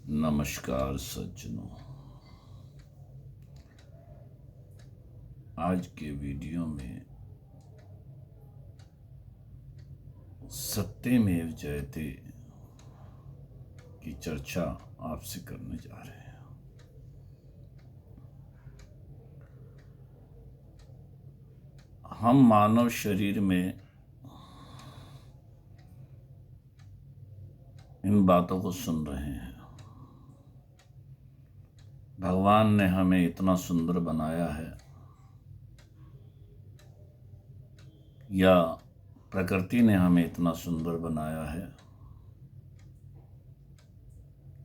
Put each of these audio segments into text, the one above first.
नमस्कार सज्जनों। आज के वीडियो में सत्यमेव जयते की चर्चा आपसे करने जा रहे हैं। हम मानव शरीर में इन बातों को सुन रहे हैं। भगवान ने हमें इतना सुंदर बनाया है या प्रकृति ने हमें इतना सुंदर बनाया है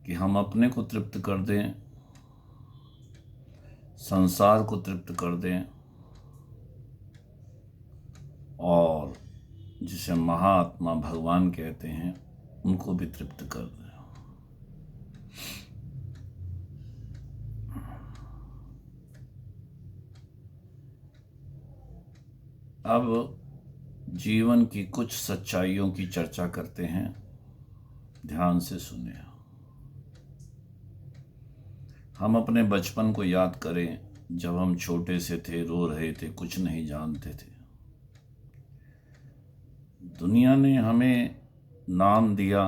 कि हम अपने को तृप्त कर दें, संसार को तृप्त कर दें और जिसे महात्मा भगवान कहते हैं उनको भी तृप्त कर दें। अब जीवन की कुछ सच्चाइयों की चर्चा करते हैं, ध्यान से सुनिए। हम अपने बचपन को याद करें, जब हम छोटे से थे, रो रहे थे, कुछ नहीं जानते थे। दुनिया ने हमें नाम दिया,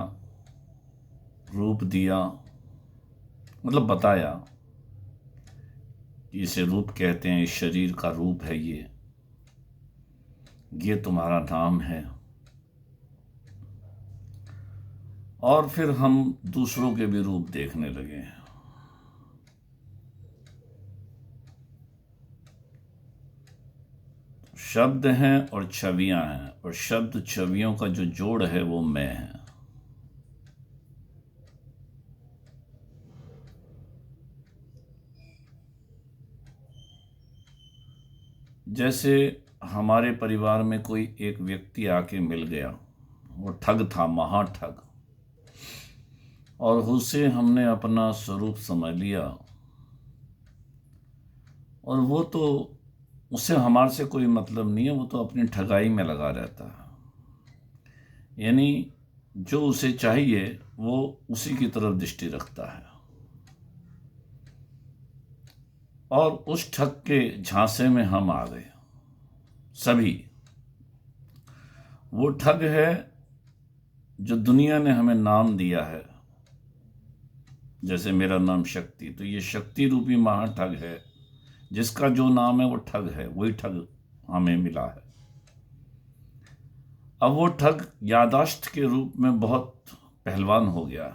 रूप दिया, मतलब बताया कि इसे रूप कहते हैं, इस शरीर का रूप है ये तुम्हारा नाम है। और फिर हम दूसरों के भी रूप देखने लगे हैं। शब्द हैं और छवियां हैं, और शब्द छवियों का जो जोड़ है वो मैं है। जैसे हमारे परिवार में कोई एक व्यक्ति आके मिल गया, वो ठग था, महाठग, और उसे हमने अपना स्वरूप समझ लिया, और वो तो उससे हमारे से कोई मतलब नहीं है, वो तो अपनी ठगाई में लगा रहता है। यानी जो उसे चाहिए वो उसी की तरफ दृष्टि रखता है, और उस ठग के झांसे में हम आ गए सभी। वो ठग है जो दुनिया ने हमें नाम दिया है। जैसे मेरा नाम शक्ति, तो ये शक्ति रूपी महाठग है, जिसका जो नाम है वो ठग है, वही ठग हमें मिला है। अब वो ठग यादाश्त के रूप में बहुत पहलवान हो गया,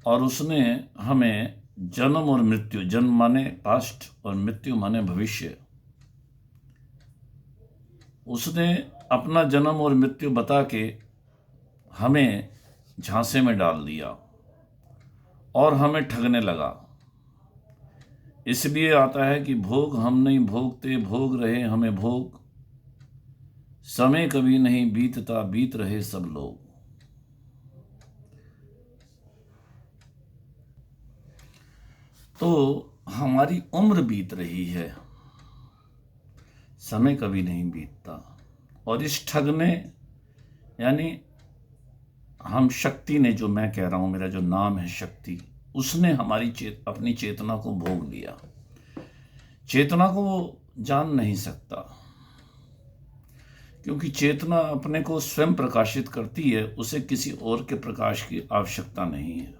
और उसने हमें जन्म और मृत्यु, जन्म माने पास्ट और मृत्यु माने भविष्य, उसने अपना जन्म और मृत्यु बता के हमें झांसे में डाल दिया और हमें ठगने लगा। इसलिए आता है कि भोग हम नहीं भोगते, भोग रहे हमें भोग, समय कभी नहीं बीतता, बीत रहे सब लोग। तो हमारी उम्र बीत रही है, समय कभी नहीं बीतता। और इस ठग ने, यानी हम शक्ति ने, जो मैं कह रहा हूं, मेरा जो नाम है शक्ति, उसने हमारी अपनी चेतना को भोग लिया। चेतना को वो जान नहीं सकता, क्योंकि चेतना अपने को स्वयं प्रकाशित करती है, उसे किसी और के प्रकाश की आवश्यकता नहीं है।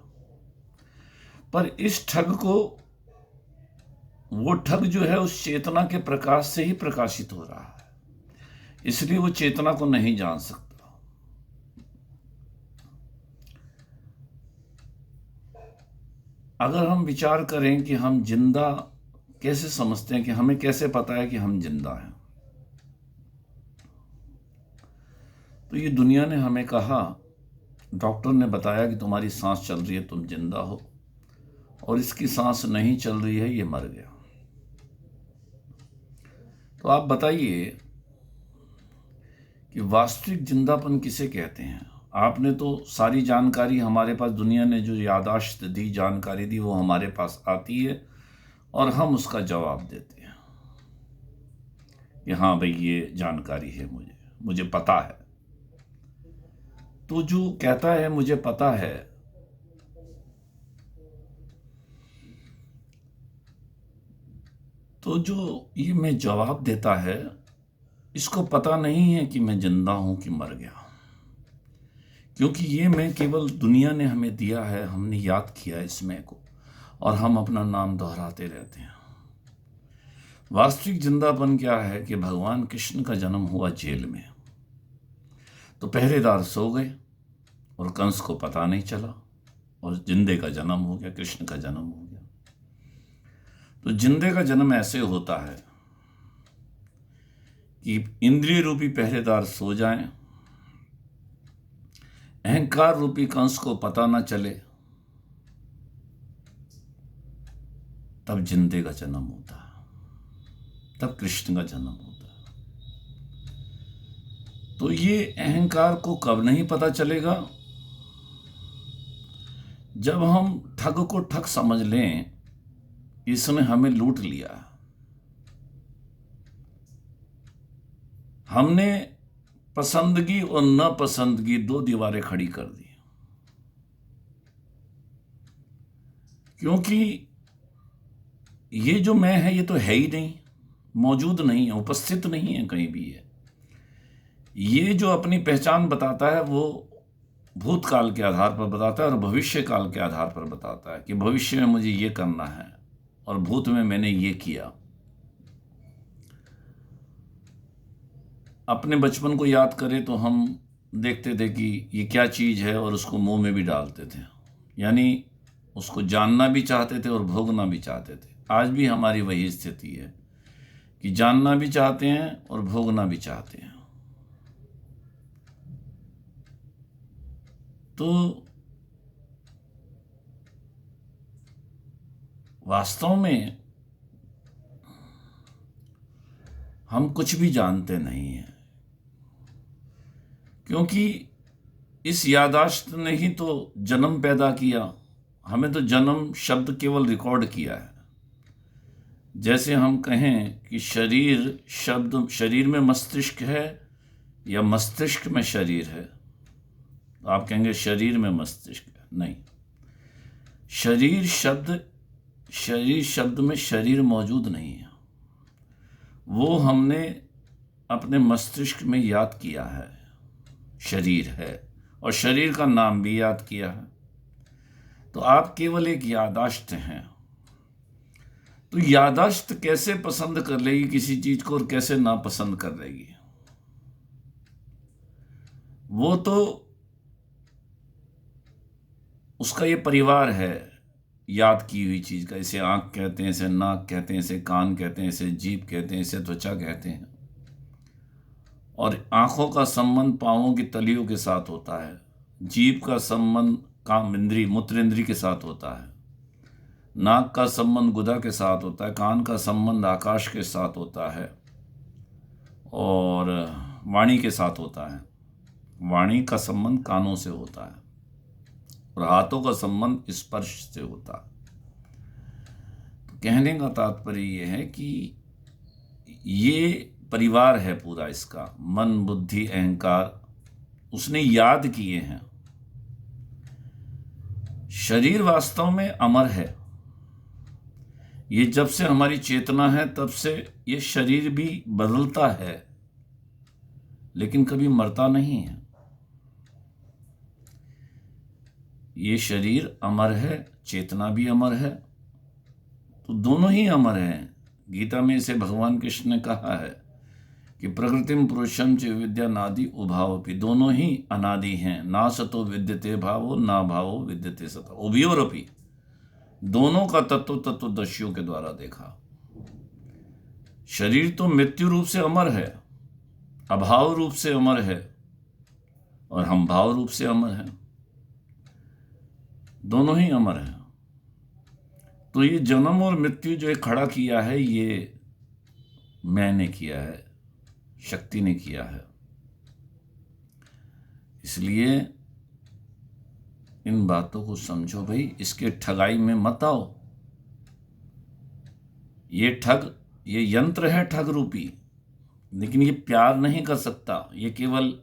पर इस ठग को, वो ठग जो है उस चेतना के प्रकाश से ही प्रकाशित हो रहा है, इसलिए वो चेतना को नहीं जान सकता। अगर हम विचार करें कि हम जिंदा कैसे समझते हैं, कि हमें कैसे पता है कि हम जिंदा हैं, तो ये दुनिया ने हमें कहा, डॉक्टर ने बताया कि तुम्हारी सांस चल रही है, तुम जिंदा हो, और इसकी सांस नहीं चल रही है, ये मर गया। तो आप बताइए कि वास्तविक जिंदापन किसे कहते हैं? आपने तो सारी जानकारी, हमारे पास दुनिया ने जो यादाश्त दी, जानकारी दी, वो हमारे पास आती है और हम उसका जवाब देते हैं कि हाँ भाई ये जानकारी है, मुझे पता है। तो जो कहता है मुझे पता है, तो जो ये मैं जवाब देता है, इसको पता नहीं है कि मैं जिंदा हूं कि मर गया, क्योंकि ये मैं केवल दुनिया ने हमें दिया है, हमने याद किया है इस मैं को, और हम अपना नाम दोहराते रहते हैं। वास्तविक जिंदापन क्या है कि भगवान कृष्ण का जन्म हुआ जेल में, तो पहरेदार सो गए और कंस को पता नहीं चला, और जिंदे का जन्म हो गया, कृष्ण का जन्म हो गया। तो जिंदे का जन्म ऐसे होता है कि इंद्रिय रूपी पहरेदार सो जाएं, अहंकार रूपी कंस को पता ना चले, तब जिंदे का जन्म होता है, तब कृष्ण का जन्म होता है। तो ये अहंकार को कब नहीं पता चलेगा? जब हम ठग को ठग समझ लें, इसने हमें लूट लिया, हमने पसंदगी और नापसंदगी दो दीवारें खड़ी कर दी, क्योंकि ये जो मैं है ये तो है ही नहीं, मौजूद नहीं है, उपस्थित नहीं है कहीं भी है। ये जो अपनी पहचान बताता है वो भूतकाल के आधार पर बताता है और भविष्य काल के आधार पर बताता है कि भविष्य में मुझे ये करना है और भूत में मैंने ये किया। अपने बचपन को याद करें तो हम देखते थे कि ये क्या चीज़ है और उसको मुंह में भी डालते थे, यानी उसको जानना भी चाहते थे और भोगना भी चाहते थे। आज भी हमारी वही स्थिति है कि जानना भी चाहते हैं और भोगना भी चाहते हैं। तो वास्तव में हम कुछ भी जानते नहीं हैं, क्योंकि इस याददाश्त ने ही तो जन्म पैदा किया। हमें तो जन्म शब्द केवल रिकॉर्ड किया है। जैसे हम कहें कि शरीर शब्द, शरीर में मस्तिष्क है या मस्तिष्क में शरीर है, तो आप कहेंगे शरीर में मस्तिष्क है। नहीं, शरीर शब्द में शरीर मौजूद नहीं है, वो हमने अपने मस्तिष्क में याद किया है शरीर है, और शरीर का नाम भी याद किया है। तो आप केवल एक याददाश्त हैं। तो याददाश्त कैसे पसंद कर लेगी किसी चीज को और कैसे नापसंद कर लेगी? वो तो उसका ये परिवार है याद की हुई चीज का। इसे आंख कहते हैं, इसे नाक कहते हैं, इसे कान कहते हैं, इसे जीभ कहते हैं, इसे त्वचा कहते हैं। और आंखों का संबंध पांवों की तलियों के साथ होता है, जीभ का संबंध काम इंद्री मूत्र इंद्री के साथ होता है, नाक का संबंध गुदा के साथ होता है, कान का संबंध आकाश के साथ होता है, और वाणी के साथ होता है। वाणी का संबंध कानों से होता है, और हाथों का संबंध स्पर्श से होता है। तो कहने का तात्पर्य यह है कि ये परिवार है पूरा इसका, मन बुद्धि अहंकार उसने याद किए हैं। शरीर वास्तव में अमर है। ये जब से हमारी चेतना है तब से ये शरीर भी बदलता है, लेकिन कभी मरता नहीं है। ये शरीर अमर है, चेतना भी अमर है, तो दोनों ही अमर हैं। गीता में इसे भगवान कृष्ण ने कहा है कि प्रकृतिम पुरुषम च विद्या नादि उभावपि, दोनों ही अनादि हैं। ना सतो विद्यते भावो ना भावो विद्यते सतो, उभयोरपि, दोनों का तत्वदर्शियों के द्वारा देखा। शरीर तो मृत्यु रूप से अमर है, अभाव रूप से अमर है, और हम भाव रूप से अमर हैं। दोनों ही अमर हैं। तो ये जन्म और मृत्यु जो खड़ा किया है, ये मैंने किया है, शक्ति ने किया है। इसलिए इन बातों को समझो भाई, इसके ठगाई में मत आओ। ये ठग, ये यंत्र है ठग रूपी, लेकिन ये प्यार नहीं कर सकता। ये केवल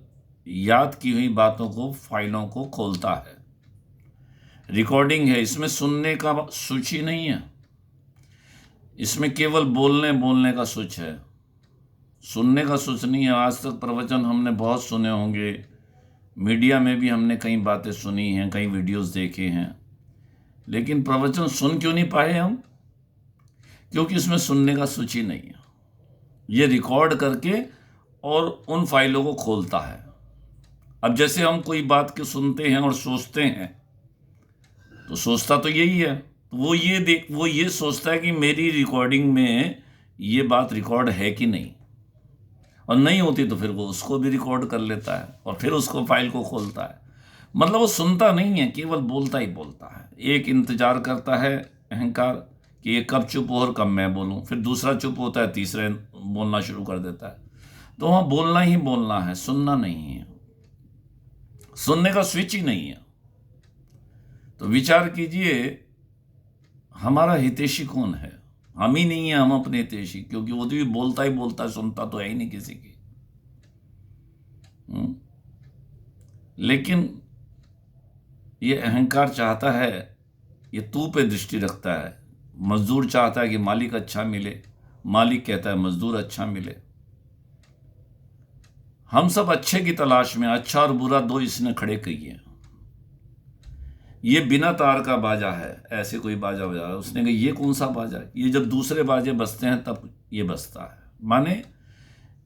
याद की हुई बातों को, फाइलों को खोलता है। रिकॉर्डिंग है, इसमें सुनने का सूची नहीं है। इसमें केवल बोलने बोलने का सुच है, सुनने का सुच नहीं है। आज तक प्रवचन हमने बहुत सुने होंगे, मीडिया में भी हमने कई बातें सुनी हैं, कई वीडियोस देखे हैं, लेकिन प्रवचन सुन क्यों नहीं पाए हम? क्योंकि इसमें सुनने का सुच ही नहीं है। ये रिकॉर्ड करके और उन फाइलों को खोलता है। अब जैसे हम कोई बात के सुनते हैं और सोचते हैं, तो सोचता तो यही है, तो वो ये सोचता है कि मेरी रिकॉर्डिंग में ये बात रिकॉर्ड है कि नहीं, और नहीं होती तो फिर वो उसको भी रिकॉर्ड कर लेता है और फिर उसको फाइल को खोलता है। मतलब वो सुनता नहीं है, केवल बोलता ही बोलता है। एक इंतजार करता है अहंकार कि ये कब चुप हो और कब मैं बोलूं, फिर दूसरा चुप होता है, तीसरे बोलना शुरू कर देता है। तो वहाँ बोलना ही बोलना है, सुनना नहीं है, सुनने का स्विच ही नहीं है। तो विचार कीजिए, हमारा हितैषी कौन है? हम ही नहीं है, हम अपने हितैषी, क्योंकि वो तो भी बोलता ही बोलता है, सुनता तो है ही नहीं किसी की। लेकिन ये अहंकार चाहता है, ये तू पे दृष्टि रखता है। मजदूर चाहता है कि मालिक अच्छा मिले, मालिक कहता है मजदूर अच्छा मिले। हम सब अच्छे की तलाश में, अच्छा और बुरा दो इसने खड़े किए। ये बिना तार का बाजा है, ऐसे कोई बाजा बजा रहा है। उसने कहा ये कौन सा बाजा है? ये जब दूसरे बाजे बजते हैं तब ये बजता है। माने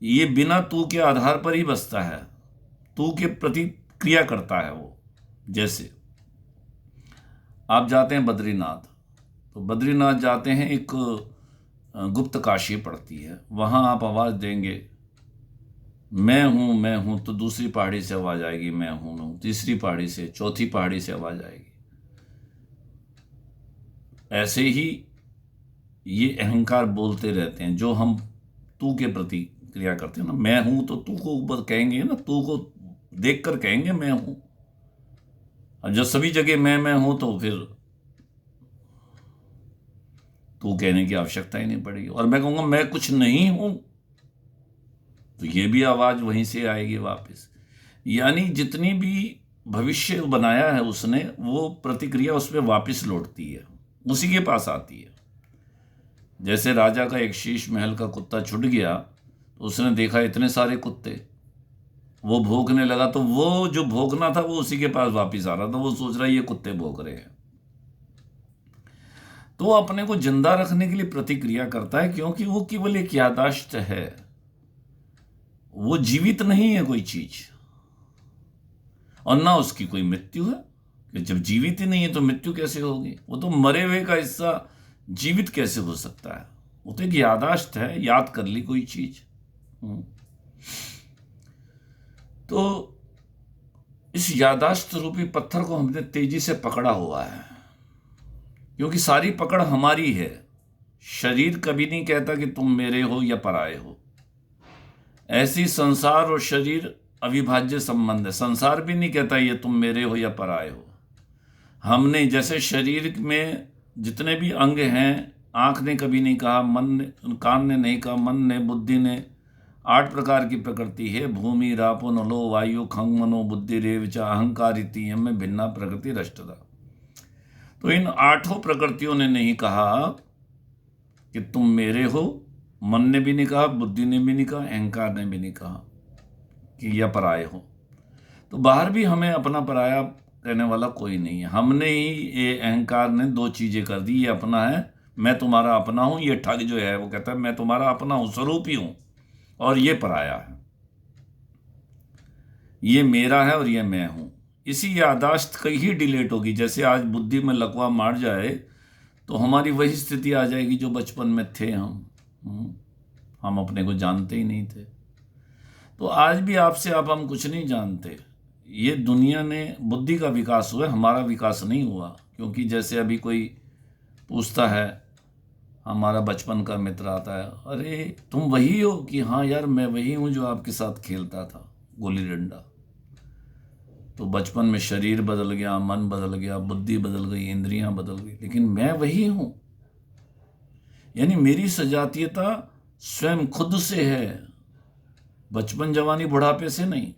ये बिना तू के आधार पर ही बजता है, तू के प्रति क्रिया करता है वो। जैसे आप जाते हैं बद्रीनाथ, तो बद्रीनाथ जाते हैं, एक गुप्त काशी पड़ती है, वहाँ आप आवाज़ देंगे मैं हूँ, तो दूसरी पहाड़ी से आवाज़ आएगी मैं हूँ, तीसरी पहाड़ी से, चौथी पहाड़ी से आवाज़ आएगी। ऐसे ही ये अहंकार बोलते रहते हैं, जो हम तू के प्रति क्रिया करते हैं ना। मैं हूँ तो तू को ऊपर कहेंगे ना, तू को देख कर कहेंगे मैं हूँ। और जब सभी जगह मैं हूँ तो फिर तू कहने की आवश्यकता ही नहीं पड़ेगी। और मैं कहूँगा मैं कुछ नहीं हूँ, तो ये भी आवाज़ वहीं से आएगी वापस। यानी जितनी भी भविष्य बनाया है उसने, वो प्रतिक्रिया उस पर वापस लौटती है, उसी के पास आती है। जैसे राजा का एक शीश महल का कुत्ता छूट गया, तो उसने देखा इतने सारे कुत्ते, वो भौंकने लगा, तो वो जो भौंकना था वो उसी के पास वापस आ रहा था। वो सोच रहा है ये कुत्ते भौंक रहे हैं। तो वो अपने को जिंदा रखने के लिए प्रतिक्रिया करता है, क्योंकि वो केवल एक याददाश्त है, वो जीवित नहीं है कोई चीज, और ना उसकी कोई मृत्यु है। कि जब जीवित ही नहीं है तो मृत्यु कैसे होगी? वो तो मरे हुए का हिस्सा जीवित कैसे हो सकता है? वो तो एक याददाश्त है, याद कर ली कोई चीज। तो इस याददाश्त रूपी पत्थर को हमने तेजी से पकड़ा हुआ है, क्योंकि सारी पकड़ हमारी है। शरीर कभी नहीं कहता कि तुम मेरे हो या पराये हो। ऐसी संसार और शरीर अविभाज्य संबंध है। संसार भी नहीं कहता ये तुम मेरे हो या पराये हो। हमने, जैसे शरीर में जितने भी अंग हैं, आंख ने कभी नहीं कहा, मन ने, कान ने नहीं कहा, मन ने, बुद्धि ने, 8 प्रकार की प्रकृति है। भूमि रापो नलो वायु खंग मनो बुद्धि रेव च अहंकार इति में भिन्ना प्रकृति रष्टदा। तो इन 8 प्रकृतियों ने नहीं कहा कि तुम मेरे हो। मन ने भी नहीं कहा, बुद्धि ने भी नहीं कहा, अहंकार ने भी नहीं कहा कि या पराये हो। तो बाहर भी हमें अपना पराया कहने वाला कोई नहीं है। हमने ही, ये अहंकार ने 2 चीजें कर दी। ये अपना है, मैं तुम्हारा अपना हूं। ये ठग जो है वो कहता है मैं तुम्हारा अपना हूं, स्वरूप ही हूं, और ये पराया है, ये मेरा है और ये मैं हूं। इसी याददाश्त कहीं ही डिलेट होगी। जैसे आज बुद्धि में लकवा मार जाए तो हमारी वही स्थिति आ जाएगी जो बचपन में थे हम अपने को जानते ही नहीं थे। तो आज भी आपसे आप हम कुछ नहीं जानते। ये दुनिया ने, बुद्धि का विकास हुआ, हमारा विकास नहीं हुआ। क्योंकि जैसे अभी कोई पूछता है, हमारा बचपन का मित्र आता है, अरे तुम वही हो? कि हाँ यार मैं वही हूँ जो आपके साथ खेलता था गुल्ली डंडा। तो बचपन में शरीर बदल गया, मन बदल गया, बुद्धि बदल गई, इंद्रियां बदल गई, लेकिन मैं वही हूं। यानी मेरी सजातीयता स्वयं खुद से है, बचपन जवानी बुढ़ापे से नहीं।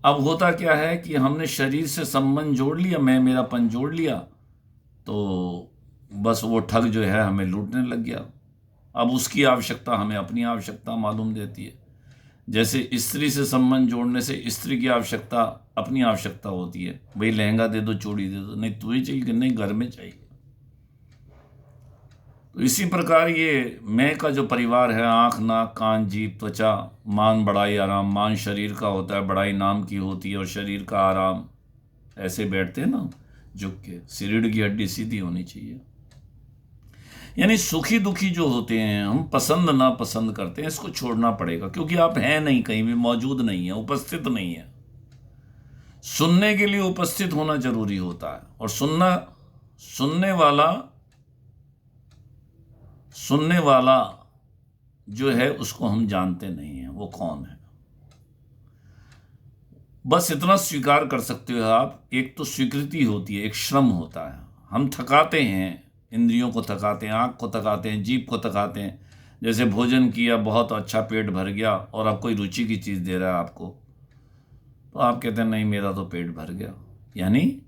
अब होता क्या है कि हमने शरीर से संबंध जोड़ लिया, मैं मेरापन जोड़ लिया, तो बस वो ठग जो है हमें लूटने लग गया। अब उसकी आवश्यकता हमें अपनी आवश्यकता मालूम देती है। जैसे स्त्री से संबंध जोड़ने से स्त्री की आवश्यकता अपनी आवश्यकता होती है, भाई लहंगा दे दो, चूड़ी दे दो, नहीं तुम्हें चाहिए कि नहीं घर में चाहिए। तो इसी प्रकार ये मैं का जो परिवार है, आँख, नाक, कान, जीभ, त्वचा, मान, बड़ाई, आराम। मान शरीर का होता है, बड़ाई नाम की होती है, और शरीर का आराम ऐसे बैठते हैं ना झुक के, रीढ़ की हड्डी सीधी होनी चाहिए। यानी सुखी दुखी जो होते हैं, हम पसंद ना पसंद करते हैं, इसको छोड़ना पड़ेगा, क्योंकि आप हैं नहीं, कहीं भी मौजूद नहीं है, उपस्थित नहीं है। सुनने के लिए उपस्थित होना जरूरी होता है, और सुनने वाला जो है उसको हम जानते नहीं हैं वो कौन है। बस इतना स्वीकार कर सकते हो आप, एक तो स्वीकृति होती है, एक श्रम होता है। हम थकाते हैं, इंद्रियों को थकाते हैं, आँख को थकाते हैं, जीभ को थकाते हैं। जैसे भोजन किया, बहुत अच्छा पेट भर गया, और अब कोई रुचि की चीज़ दे रहा है आपको, तो आप कहते हैं नहीं मेरा तो पेट भर गया। यानी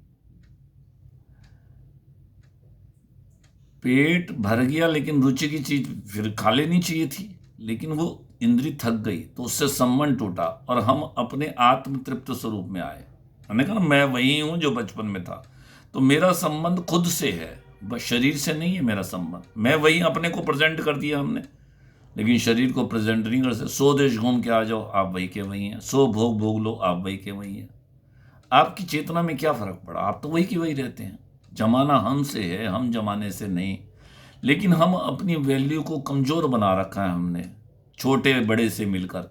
पेट भर गया, लेकिन रुचि की चीज़ फिर खा लेनी चाहिए थी, लेकिन वो इंद्री थक गई, तो उससे संबंध टूटा, और हम अपने आत्म तृप्त स्वरूप में आए। हमने कहा मैं वही हूँ जो बचपन में था, तो मेरा संबंध खुद से है, बस शरीर से नहीं है मेरा संबंध। मैं वही अपने को प्रेजेंट कर दिया हमने, लेकिन शरीर को प्रेजेंट नहीं कर सकते। 100 देश घूम के आ जाओ, आप वही के वही हैं। 100 भोग भोग लो, आप वही के वही हैं। आपकी चेतना में क्या फर्क पड़ा? आप तो वही की वही रहते हैं। जमाना हमसे है, हम जमाने से नहीं। लेकिन हम अपनी वैल्यू को कमज़ोर बना रखा है हमने, छोटे बड़े से मिलकर,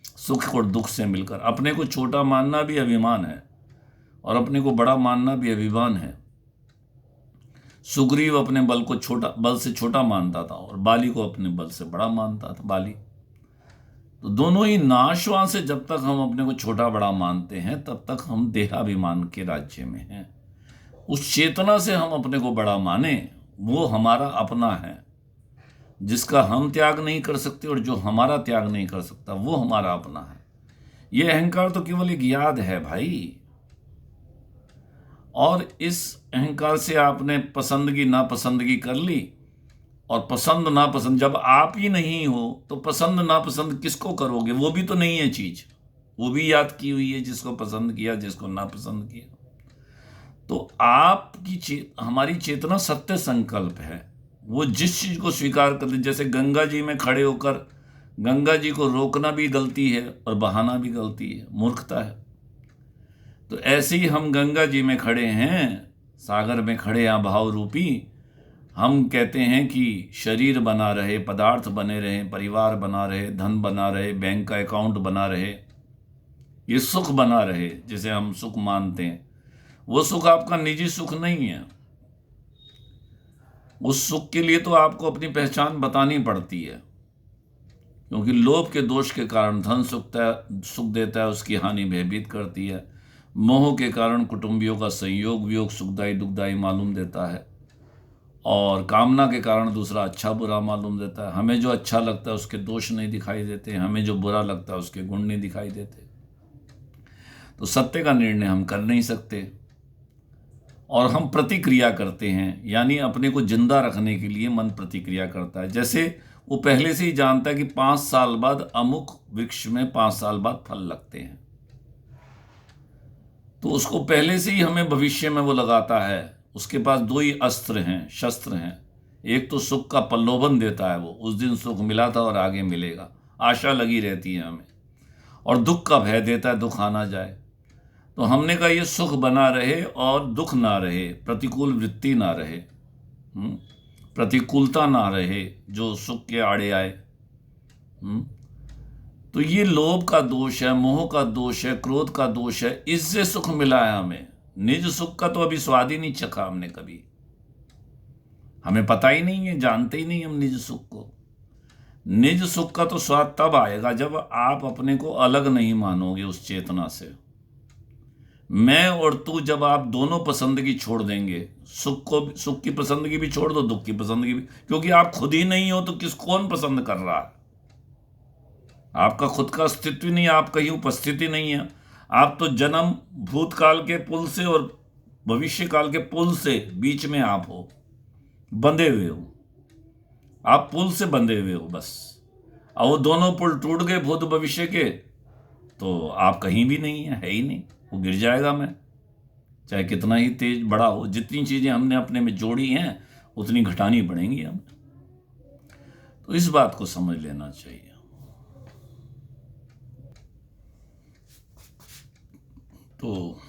सुख और दुख से मिलकर। अपने को छोटा मानना भी अभिमान है, और अपने को बड़ा मानना भी अभिमान है। सुग्रीव अपने बल से छोटा मानता था, और बाली को अपने बल से बड़ा मानता था बाली। तो दोनों ही नाशवान से जब तक हम अपने को छोटा बड़ा मानते हैं, तब तक हम देहाभिमान के राज्य में हैं। उस चेतना से हम अपने को बड़ा माने, वो हमारा अपना है, जिसका हम त्याग नहीं कर सकते, और जो हमारा त्याग नहीं कर सकता वो हमारा अपना है। ये अहंकार तो केवल एक याद है भाई, और इस अहंकार से आपने पसंदगी नापसंदगी कर ली, और पसंद नापसंद जब आप ही नहीं हो, तो पसंद नापसंद किसको करोगे? वो भी तो नहीं है चीज, वो भी याद की हुई है, जिसको पसंद किया, जिसको नापसंद किया। तो हमारी चेतना सत्य संकल्प है, वो जिस चीज को स्वीकार कर ले। जैसे गंगा जी में खड़े होकर गंगा जी को रोकना भी गलती है, और बहाना भी गलती है, मूर्खता है। तो ऐसे ही हम गंगा जी में खड़े हैं, सागर में खड़े हैं भाव रूपी। हम कहते हैं कि शरीर बना रहे, पदार्थ बने रहे, परिवार बना रहे, धन बना रहे, बैंक का अकाउंट बना रहे, ये सुख बना रहे, जिसे हम सुख मानते हैं। वो सुख आपका निजी सुख नहीं है। उस सुख के लिए तो आपको अपनी पहचान बतानी पड़ती है, क्योंकि लोभ के दोष के कारण धन सुख देता है, उसकी हानि भयभीत करती है। मोह के कारण कुटुंबियों का संयोग वियोग सुखदायी दुखदायी मालूम देता है, और कामना के कारण दूसरा अच्छा बुरा मालूम देता है। हमें जो अच्छा लगता है उसके दोष नहीं दिखाई देते, हमें जो बुरा लगता है उसके गुण नहीं दिखाई देते। तो सत्य का निर्णय हम कर नहीं सकते, और हम प्रतिक्रिया करते हैं, यानी अपने को जिंदा रखने के लिए मन प्रतिक्रिया करता है। जैसे वो पहले से ही जानता है कि 5 साल बाद अमुक वृक्ष में 5 साल बाद फल लगते हैं, तो उसको पहले से ही हमें भविष्य में वो लगाता है। उसके पास 2 ही अस्त्र हैं, शस्त्र हैं। एक तो सुख का प्रलोभन देता है, वो उस दिन सुख मिला था और आगे मिलेगा, आशा लगी रहती है हमें। और दुख का भय देता है, दुख आना जाए। तो हमने कहा ये सुख बना रहे और दुख ना रहे, प्रतिकूल वृत्ति ना रहे, प्रतिकूलता ना रहे जो सुख के आड़े आए। तो ये लोभ का दोष है, मोह का दोष है, क्रोध का दोष है, इससे सुख मिला है हमें। निज सुख का तो अभी स्वाद ही नहीं चखा हमने कभी, हमें पता ही नहीं है, जानते ही नहीं हम निज सुख को। निज सुख का तो स्वाद तब आएगा जब आप अपने को अलग नहीं मानोगे उस चेतना से। मैं और तू जब आप दोनों पसंदगी छोड़ देंगे, सुख की पसंदगी भी छोड़ दो, दुख की पसंदगी भी, क्योंकि आप खुद ही नहीं हो तो कौन पसंद कर रहा है? आपका खुद का अस्तित्व नहीं, आप कहीं उपस्थिति नहीं है। आप तो जन्म भूतकाल के पुल से और भविष्य काल के पुल से बीच में आप हो, बंधे हुए हो, आप पुल से बंधे हुए हो बस। अब वो दोनों पुल टूट गए भूत भविष्य के, तो आप कहीं भी नहीं है ही नहीं, वो गिर जाएगा। मैं चाहे कितना ही तेज बड़ा हो, जितनी चीजें हमने अपने में जोड़ी हैं उतनी घटानी पड़ेंगी हमें। तो इस बात को समझ लेना चाहिए। तो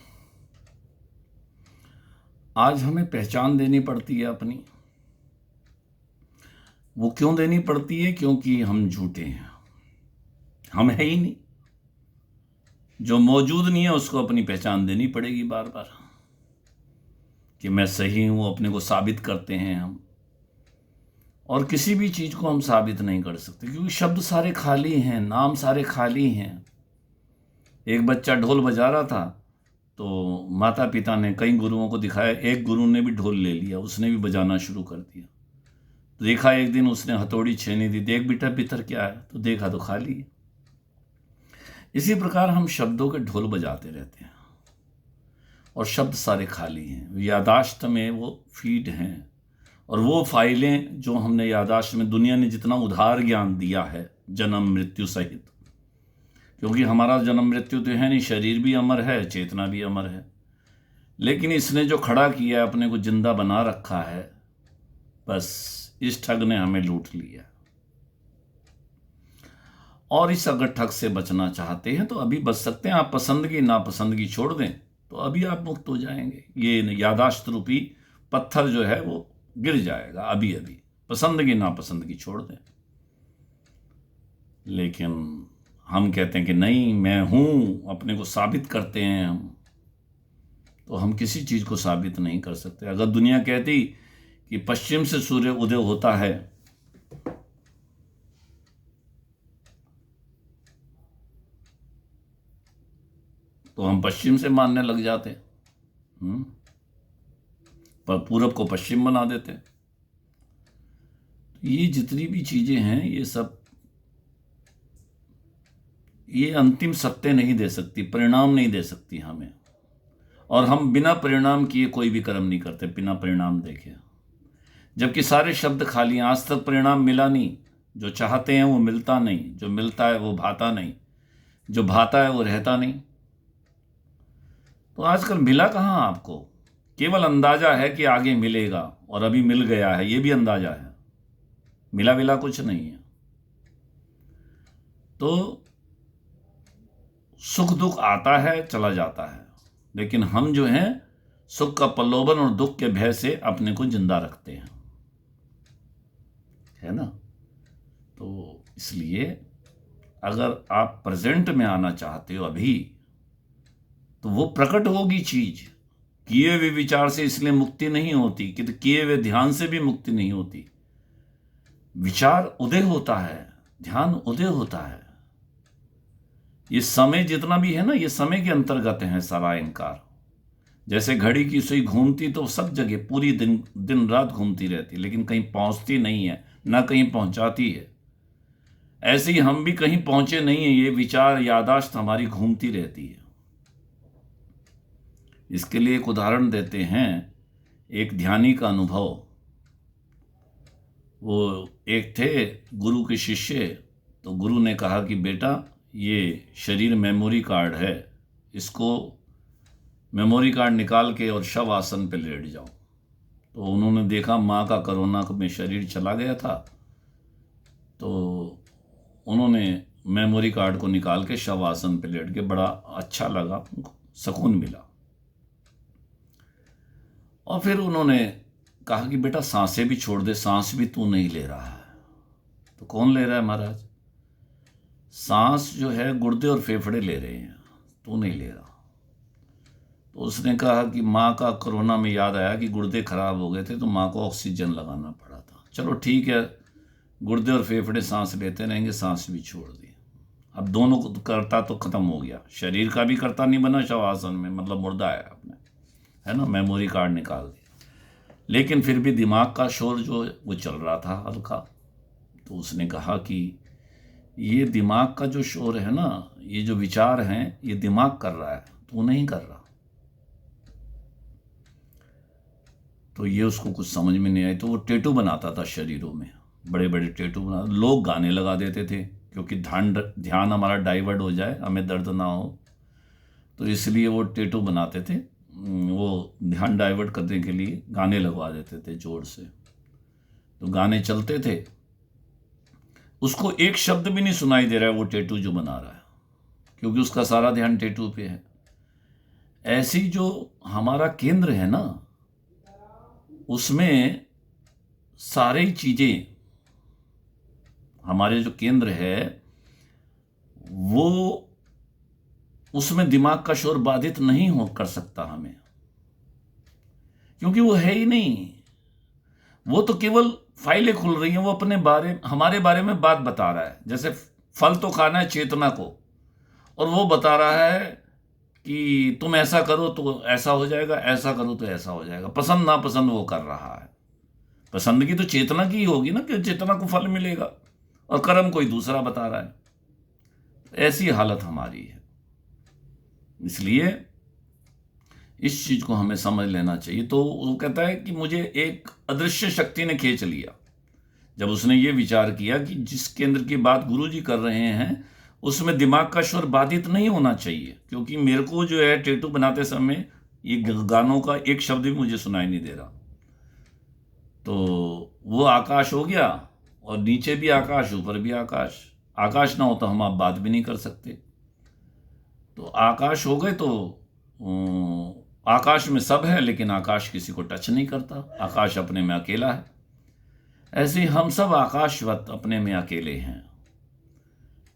आज हमें पहचान देनी पड़ती है अपनी। वो क्यों देनी पड़ती है? क्योंकि हम झूठे हैं, हम है ही नहीं। जो मौजूद नहीं है उसको अपनी पहचान देनी पड़ेगी बार बार कि मैं सही हूं, अपने को साबित करते हैं हम। और किसी भी चीज को हम साबित नहीं कर सकते क्योंकि शब्द सारे खाली हैं, नाम सारे खाली हैं। एक बच्चा ढोल बजा रहा था, तो माता पिता ने कई गुरुओं को दिखाया, एक गुरु ने भी ढोल ले लिया, उसने भी बजाना शुरू कर दिया। तो देखा एक दिन उसने हथौड़ी छेनी दी, देख बेटा भीतर क्या है, तो देखा तो खाली है। इसी प्रकार हम शब्दों के ढोल बजाते रहते हैं और शब्द सारे खाली हैं। यादाश्त में वो फीड हैं और वो फाइलें जो हमने यादाश्त में, दुनिया ने जितना उधार ज्ञान दिया है जन्म मृत्यु सहित, क्योंकि हमारा जन्म मृत्यु तो है नहीं, शरीर भी अमर है, चेतना भी अमर है, लेकिन इसने जो खड़ा किया है, अपने को जिंदा बना रखा है, बस इस ठग ने हमें लूट लिया। और इस अगर ठग से बचना चाहते हैं तो अभी बच सकते हैं। आप पसंदगी नापसंदगी छोड़ दें तो अभी आप मुक्त हो जाएंगे। ये यादाश्त रूपी पत्थर जो है वो गिर जाएगा अभी अभी, पसंदगी नापसंदगी छोड़ दें। लेकिन हम कहते हैं कि नहीं मैं हूं, अपने को साबित करते हैं हम, तो हम किसी चीज को साबित नहीं कर सकते। अगर दुनिया कहती कि पश्चिम से सूर्य उदय होता है, तो हम पश्चिम से मानने लग जाते, पर पूरब को पश्चिम बना देते। ये जितनी भी चीजें हैं ये सब, ये अंतिम सत्य नहीं दे सकती, परिणाम नहीं दे सकती हमें। और हम बिना परिणाम किए कोई भी कर्म नहीं करते, बिना परिणाम देखे। जबकि सारे शब्द खाली हैं, आज तक परिणाम मिला नहीं। जो चाहते हैं वो मिलता नहीं, जो मिलता है वो भाता नहीं, जो भाता है वो रहता नहीं। तो आजकल मिला कहाँ आपको? केवल अंदाजा है कि आगे मिलेगा, और अभी मिल गया है, ये भी अंदाजा है, मिला कुछ नहीं है। तो सुख दुख आता है चला जाता है, लेकिन हम जो हैं सुख का प्रलोभन और दुख के भय से अपने को जिंदा रखते हैं, है ना। तो इसलिए अगर आप प्रेजेंट में आना चाहते हो अभी, तो वो प्रकट होगी चीज। किए हुए विचार से इसलिए मुक्ति नहीं होती कि किए हुए ध्यान से भी मुक्ति नहीं होती। विचार उदय होता है, ध्यान उदय होता है। ये समय जितना भी है ना, ये समय के अंतर्गत है सारा अहंकार। जैसे घड़ी की सुई घूमती तो सब जगह पूरी दिन रात घूमती रहती, लेकिन कहीं पहुंचती नहीं है, ना कहीं पहुंचाती है। ऐसे ही हम भी कहीं पहुंचे नहीं है, ये विचार यादाश्त हमारी घूमती रहती है। इसके लिए एक उदाहरण देते हैं, एक ध्यानी का अनुभव। वो एक थे गुरु के शिष्य, तो गुरु ने कहा कि बेटा ये शरीर मेमोरी कार्ड है, इसको मेमोरी कार्ड निकाल के और शव आसन पे लेट जाओ। तो उन्होंने देखा माँ का कोरोना में शरीर चला गया था, तो उन्होंने मेमोरी कार्ड को निकाल के शव आसन पे लेट के, बड़ा अच्छा लगा उनको, सुकून मिला। और फिर उन्होंने कहा कि बेटा सांसें भी छोड़ दे, सांस भी तू नहीं ले रहा है। तो कौन ले रहा है महाराज? सांस जो है गुर्दे और फेफड़े ले रहे हैं, तू नहीं ले रहा। तो उसने कहा कि माँ का कोरोना में याद आया कि गुर्दे खराब हो गए थे, तो माँ को ऑक्सीजन लगाना पड़ा था। चलो ठीक है, गुर्दे और फेफड़े सांस लेते रहेंगे, सांस भी छोड़ दी। अब दोनों को करता तो खत्म हो गया, शरीर का भी करता नहीं बना शवासन में, मतलब मुर्दा है आपने, है ना, मेमोरी कार्ड निकाल दिया। लेकिन फिर भी दिमाग का शोर जो वो चल रहा था हल्का। तो उसने कहा कि ये दिमाग का जो शोर है ना, ये जो विचार हैं, ये दिमाग कर रहा है, तू नहीं कर रहा। तो ये उसको कुछ समझ में नहीं आई, तो वो टैटू बनाता था शरीरों में, बड़े बड़े टैटू बना, लोग गाने लगा देते थे क्योंकि ध्यान हमारा डाइवर्ट हो जाए, हमें दर्द ना हो, तो इसलिए वो टैटू बनाते थे। वो ध्यान डाइवर्ट करने के लिए गाने लगवा देते थे जोर से, तो गाने चलते थे, उसको एक शब्द भी नहीं सुनाई दे रहा है वो टैटू जो बना रहा है, क्योंकि उसका सारा ध्यान टैटू पे है। ऐसी जो हमारा केंद्र है ना, उसमें सारी चीजें, हमारे जो केंद्र है वो, उसमें दिमाग का शोर बाधित नहीं हो कर सकता हमें, क्योंकि वो है ही नहीं। वो तो केवल फाइलें खुल रही हैं, वो अपने बारे, हमारे बारे में बात बता रहा है। जैसे फल तो खाना है चेतना को, और वो बता रहा है कि तुम ऐसा करो तो ऐसा हो जाएगा, ऐसा करो तो ऐसा हो जाएगा। पसंद नापसंद वो कर रहा है। पसंद की तो चेतना की ही होगी ना, कि चेतना को फल मिलेगा, और कर्म कोई दूसरा बता रहा है। ऐसी हालत हमारी है। इसलिए इस चीज को हमें समझ लेना चाहिए। तो वो कहता है कि मुझे एक अदृश्य शक्ति ने खींच लिया। जब उसने ये विचार किया कि जिस केंद्र की बात गुरु जी कर रहे हैं उसमें दिमाग का शोर बाधित नहीं होना चाहिए, क्योंकि मेरे को जो है टैटू बनाते समय ये गानों का एक शब्द भी मुझे सुनाई नहीं दे रहा। तो वो आकाश हो गया, और नीचे भी आकाश, ऊपर भी आकाश। आकाश ना हो तो हम आप बात भी नहीं कर सकते। तो आकाश हो गए तो आकाश में सब है, लेकिन आकाश किसी को टच नहीं करता, आकाश अपने में अकेला है। ऐसे ही हम सब आकाशवत अपने में अकेले हैं।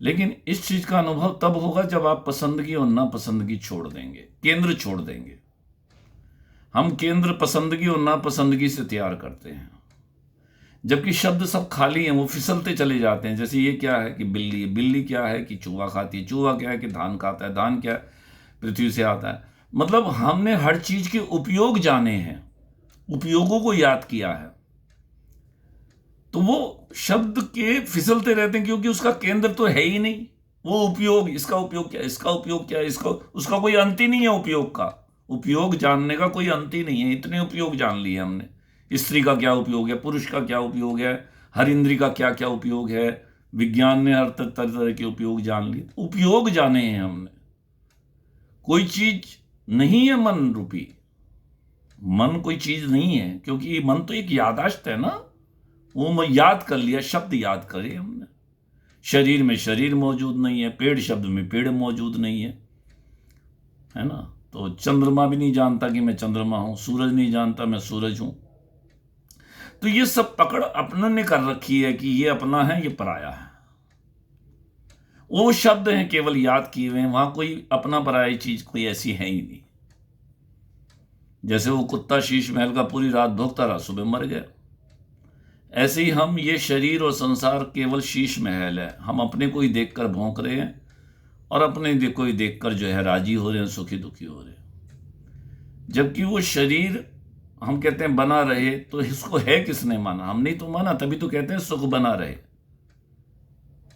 लेकिन इस चीज का अनुभव तब होगा जब आप पसंदगी और नापसंदगी छोड़ देंगे, केंद्र छोड़ देंगे। हम केंद्र पसंदगी और नापसंदगी से तैयार करते हैं, जबकि शब्द सब खाली हैं, वो फिसलते चले जाते हैं। जैसे ये क्या है कि बिल्ली, बिल्ली क्या है कि चूहा खाती है, चूहा क्या है कि धान खाता है, धान क्या है पृथ्वी से आता है। मतलब हमने हर चीज के उपयोग जाने हैं, उपयोगों को याद किया है, तो वो शब्द के फिसलते रहते हैं, क्योंकि उसका केंद्र तो है ही नहीं। वो उपयोग, इसका उपयोग क्या, इसका उपयोग क्या, इसका, उसका कोई अंत ही नहीं है। उपयोग का, उपयोग जानने का कोई अंत ही नहीं है। इतने उपयोग जान लिए हमने। स्त्री का क्या उपयोग है, पुरुष का क्या उपयोग है, हर इंद्री का क्या क्या उपयोग है। विज्ञान ने हर तरह तरह के उपयोग जान लिए, उपयोग जाने हैं हमने। कोई चीज नहीं है मन रूपी, मन कोई चीज नहीं है, क्योंकि मन तो एक यादाश्त है ना। वो मैं याद कर लिया, शब्द याद करे हमने। शरीर में शरीर मौजूद नहीं है, पेड़ शब्द में पेड़ मौजूद नहीं है ना। तो चंद्रमा भी नहीं जानता कि मैं चंद्रमा हूं, सूरज नहीं जानता मैं सूरज हूं। तो ये सब पकड़ अपनों ने कर रखी है कि ये अपना है, ये पराया है। वो शब्द हैं केवल याद किए हुए हैं, वहां कोई अपना पराया चीज कोई ऐसी है ही नहीं। जैसे वो कुत्ता शीश महल का पूरी रात भोगता रहा, सुबह मर गया। ऐसे ही हम, ये शरीर और संसार केवल शीश महल है। हम अपने को ही देखकर भौंक रहे हैं, और अपने को ही देखकर जो है राजी हो रहे हैं, सुखी दुखी हो रहे हैं। जबकि वो शरीर हम कहते हैं बना रहे, तो इसको है किसने माना? हमने तो माना, तभी तो कहते हैं सुख बना रहे।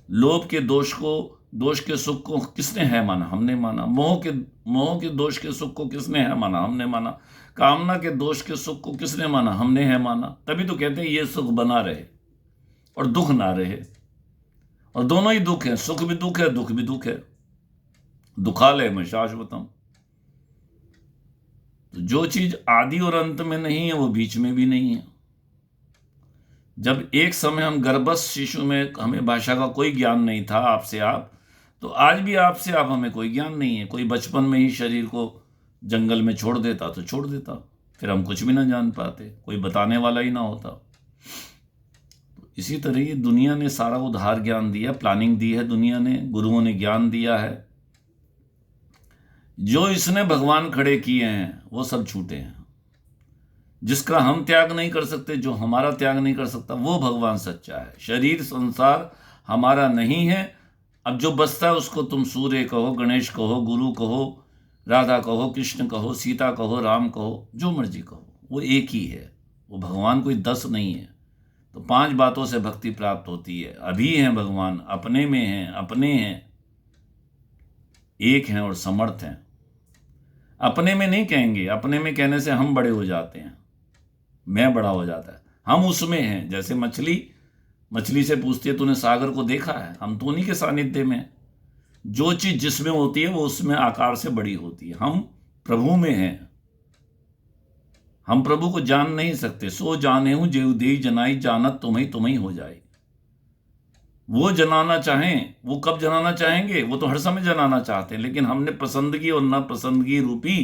लोभ के दोष को, दोष के सुख को किसने है माना? हमने माना। मोह के दोष के सुख को किसने है माना? हमने माना। कामना के दोष के सुख को किसने माना? हमने है माना। तभी तो कहते हैं ये सुख बना रहे और दुख ना रहे। और दोनों ही दुख है, सुख भी दुख है, दुख भी दुख है। दुखालय में शाश्वतम। तो जो चीज आदि और अंत में नहीं है, वो बीच में भी नहीं है। जब एक समय हम गर्भस्थ शिशु में, हमें भाषा का कोई ज्ञान नहीं था, आपसे आप, तो आज भी आपसे आप हमें कोई ज्ञान नहीं है। कोई बचपन में ही शरीर को जंगल में छोड़ देता तो छोड़ देता, फिर हम कुछ भी ना जान पाते, कोई बताने वाला ही ना होता। तो इसी तरह ये दुनिया ने सारा उधार ज्ञान दिया, प्लानिंग दी है दुनिया ने, गुरुओं ने ज्ञान दिया है। जो इसने भगवान खड़े किए हैं वो सब छूटे हैं। जिसका हम त्याग नहीं कर सकते, जो हमारा त्याग नहीं कर सकता, वो भगवान सच्चा है। शरीर संसार हमारा नहीं है। अब जो बसता है उसको तुम सूर्य कहो, गणेश कहो, गुरु कहो, राधा कहो, कृष्ण कहो, सीता कहो, राम कहो, जो मर्जी कहो, वो एक ही है। वो भगवान कोई 10 नहीं है। तो 5 बातों से भक्ति प्राप्त होती है। अभी हैं भगवान, अपने में हैं, अपने हैं, एक हैं और समर्थ हैं। अपने में नहीं कहेंगे, अपने में कहने से हम बड़े हो जाते हैं। मैं बड़ा हो जाता है। हम उसमें हैं, जैसे मछली से पूछती है तूने सागर को देखा है, हम तो उन्हीं के सानिध्य में हैं। जो चीज जिसमें होती है वो उसमें आकार से बड़ी होती है। हम प्रभु में हैं, हम प्रभु को जान नहीं सकते। सो जाने हूं जेव देई जनाई, जानत तुम्हें हो जाए। वो जनाना चाहें, वो कब जनाना चाहेंगे? वो तो हर समय जनाना चाहते हैं, लेकिन हमने पसंदगी और नापसंदगी रूपी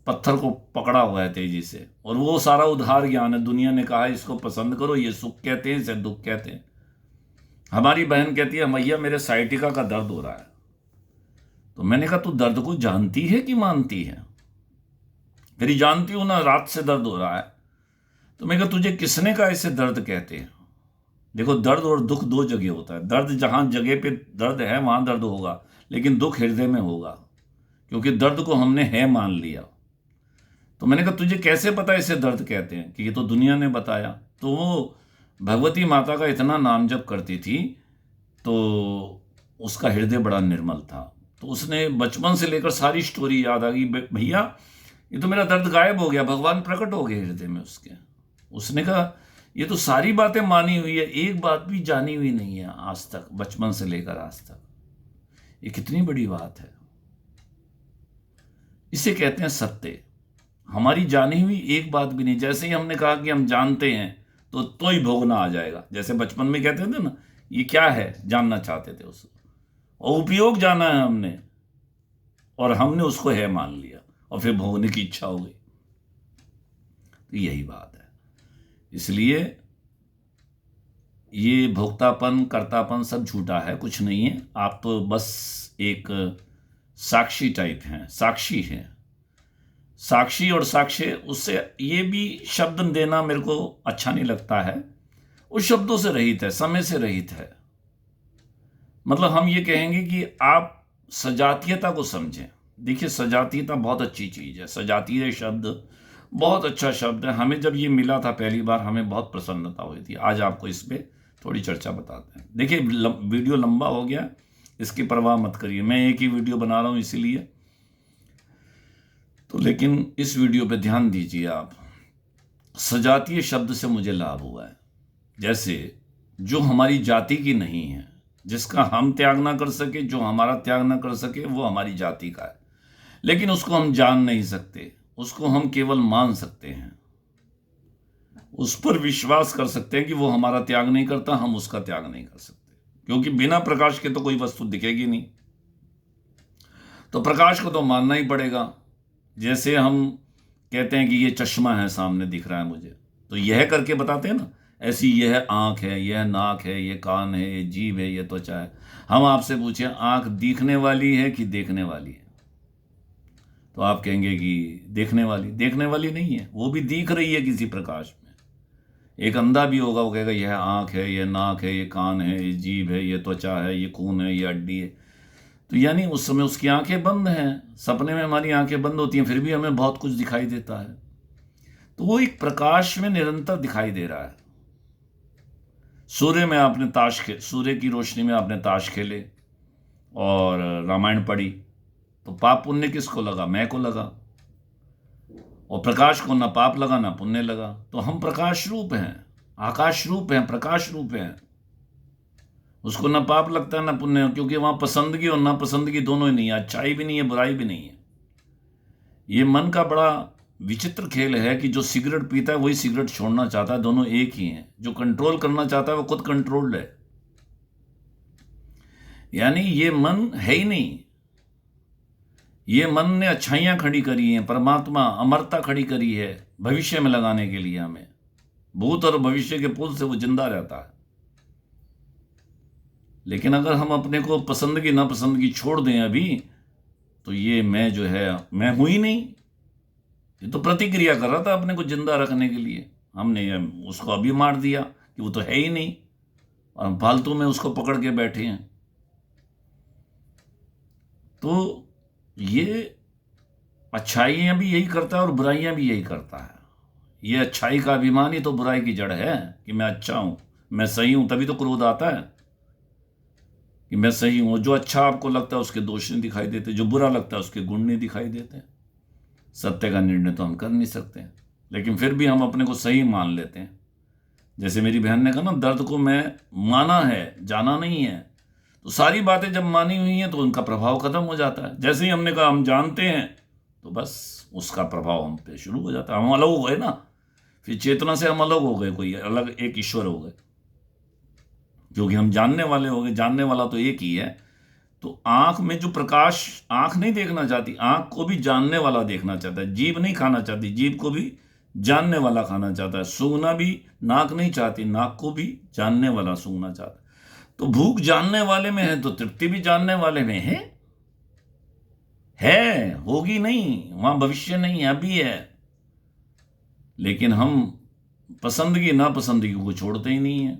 पत्थर को पकड़ा हुआ है तेजी से। और वो सारा उधार ज्ञान है। दुनिया ने कहा इसको पसंद करो, ये सुख कहते हैं, इसे दुख कहते हैं। हमारी बहन कहती है मैया मेरे साइटिका का दर्द हो रहा है। तो मैंने कहा तू दर्द को जानती है कि मानती है? मेरी जानती हूं ना, रात से दर्द हो रहा है। तो मैं कहा तुझे किसने कहा इसे दर्द कहते हैं? देखो, दर्द और दुख दो जगह होता है। दर्द जहां जगह पे दर्द है वहां दर्द होगा, लेकिन दुख हृदय में होगा, क्योंकि दर्द को हमने है मान लिया। तो मैंने कहा तुझे कैसे पता इसे दर्द कहते हैं? कि ये तो दुनिया ने बताया। तो वो भगवती माता का इतना नाम जप करती थी, तो उसका हृदय बड़ा निर्मल था। तो उसने बचपन से लेकर सारी स्टोरी याद आ गई। भैया ये तो मेरा दर्द गायब हो गया, भगवान प्रकट हो गए हृदय में उसके। उसने कहा ये तो सारी बातें मानी हुई है, एक बात भी जानी हुई नहीं है आज तक, बचपन से लेकर आज तक। ये कितनी बड़ी बात है। इसे कहते हैं सत्य। हमारी जानी हुई एक बात भी नहीं। जैसे ही हमने कहा कि हम जानते हैं तो ही भोगना आ जाएगा। जैसे बचपन में कहते थे ना, ये क्या है, जानना चाहते थे उसको, और उपयोग जाना है हमने, और हमने उसको है मान लिया, और फिर भोगने की इच्छा हो गई। तो यही बात है। इसलिए ये भोक्तापन कर्तापन सब झूठा है, कुछ नहीं है। आप तो बस एक साक्षी टाइप हैं, साक्षी हैं। साक्षी और साक्ष्य, उससे ये भी शब्द देना मेरे को अच्छा नहीं लगता है। उस शब्दों से रहित है, समय से रहित है। मतलब हम ये कहेंगे कि आप सजातीयता को समझें। देखिए, सजातीयता बहुत अच्छी चीज है। सजातीय शब्द बहुत अच्छा शब्द है। हमें जब ये मिला था पहली बार, हमें बहुत प्रसन्नता हुई थी। आज आपको इस पे थोड़ी चर्चा बताते हैं। देखिए, वीडियो लंबा हो गया, इसकी परवाह मत करिए। मैं एक ही वीडियो बना रहा हूं इसीलिए तो। लेकिन इस वीडियो पे ध्यान दीजिए आप। सजातीय शब्द से मुझे लाभ हुआ है। जैसे जो हमारी जाति की नहीं है, जिसका हम त्याग ना कर सके, जो हमारा त्याग ना कर सके, वो हमारी जाति का है। लेकिन उसको हम जान नहीं सकते, उसको हम केवल मान सकते हैं। उस पर विश्वास कर सकते हैं कि वो हमारा त्याग नहीं करता, हम उसका त्याग नहीं कर सकते। क्योंकि बिना प्रकाश के तो कोई वस्तु दिखेगी नहीं, तो प्रकाश को तो मानना ही पड़ेगा। जैसे हम कहते हैं कि ये चश्मा है, सामने दिख रहा है मुझे, तो यह करके बताते हैं ना। ऐसी यह आंख है, यह नाक है, ये कान है, ये जीभ है, ये त्वचा है। हम आपसे पूछें आंख दिखने वाली है कि देखने वाली है, तो आप कहेंगे कि देखने वाली। देखने वाली नहीं है, वो भी दिख रही है किसी प्रकाश में। एक अंधा भी होगा, वो कहेगा यह आंख है, यह नाक है, ये कान है, ये जीभ है, ये त्वचा है, ये खून है, ये हड्डी है। तो यानी उस समय उसकी आंखें बंद हैं। सपने में हमारी आंखें बंद होती हैं, फिर भी हमें बहुत कुछ दिखाई देता है। तो वो एक प्रकाश में निरंतर दिखाई दे रहा है। सूर्य की रोशनी में आपने ताश खेले और रामायण पढ़ी, तो पाप पुण्य किसको लगा? मैं को लगा। और प्रकाश को ना पाप लगा ना पुण्य लगा। तो हम प्रकाश रूप हैं, आकाश रूप हैं, प्रकाश रूप हैं। उसको ना पाप लगता है ना पुण्य, क्योंकि वहां पसंदगी और नापसंदगी दोनों ही नहीं है, अच्छाई भी नहीं है, बुराई भी नहीं है। ये मन का बड़ा विचित्र खेल है कि जो सिगरेट पीता है वही सिगरेट छोड़ना चाहता है, दोनों एक ही हैं। जो कंट्रोल करना चाहता है वो खुद कंट्रोल्ड है। यानी ये मन है ही नहीं। ये मन ने अच्छाइयां खड़ी करी हैं, परमात्मा अमरता खड़ी करी है भविष्य में लगाने के लिए। हमें भूत और भविष्य के पुल से वो जिंदा रहता है। लेकिन अगर हम अपने को पसंदगी नापसंदगी छोड़ दें अभी, तो ये मैं जो है, मैं हूं ही नहीं। ये तो प्रतिक्रिया कर रहा था अपने को जिंदा रखने के लिए। हमने उसको अभी मार दिया कि वो तो है ही नहीं, और हम फालतू में उसको पकड़ के बैठे हैं। तो ये अच्छाइयां भी यही करता है और बुराइयां भी यही करता है। ये अच्छाई का अभिमान ही तो बुराई की जड़ है, कि मैं अच्छा हूं, मैं सही हूं। तभी तो क्रोध आता है कि मैं सही हूं। जो अच्छा आपको लगता है उसके दोष नहीं दिखाई देते, जो बुरा लगता है उसके गुण नहीं दिखाई देते। सत्य का निर्णय तो हम कर नहीं सकते। लेकिन फिर भी हम अपने को सही मान लेते हैं। जैसे मेरी बहन ने कहा ना, दर्द को मैं माना है, जाना नहीं है। तो सारी बातें जब मानी हुई हैं तो उनका प्रभाव खत्म हो जाता है। जैसे ही हमने कहा हम जानते हैं, तो बस उसका प्रभाव हम पे शुरू हो जाता है। हम अलग हो गए ना, फिर चेतना से हम अलग हो गए, कोई अलग एक ईश्वर हो गए, क्योंकि हम जानने वाले हो गए। जानने वाला तो एक ही है। तो आंख में जो प्रकाश, आंख नहीं देखना चाहती, आंख को भी जानने वाला देखना चाहता है। जीभ नहीं खाना चाहती, जीभ को भी जानने वाला खाना चाहता है। सूंघना भी नाक नहीं चाहती, नाक को भी जानने वाला सूंघना चाहता है। तो भूख जानने वाले में है, तो तृप्ति भी जानने वाले में है, होगी नहीं, वहां भविष्य नहीं है, अभी है। लेकिन हम पसंदगी नापसंदगी को छोड़ते ही नहीं है,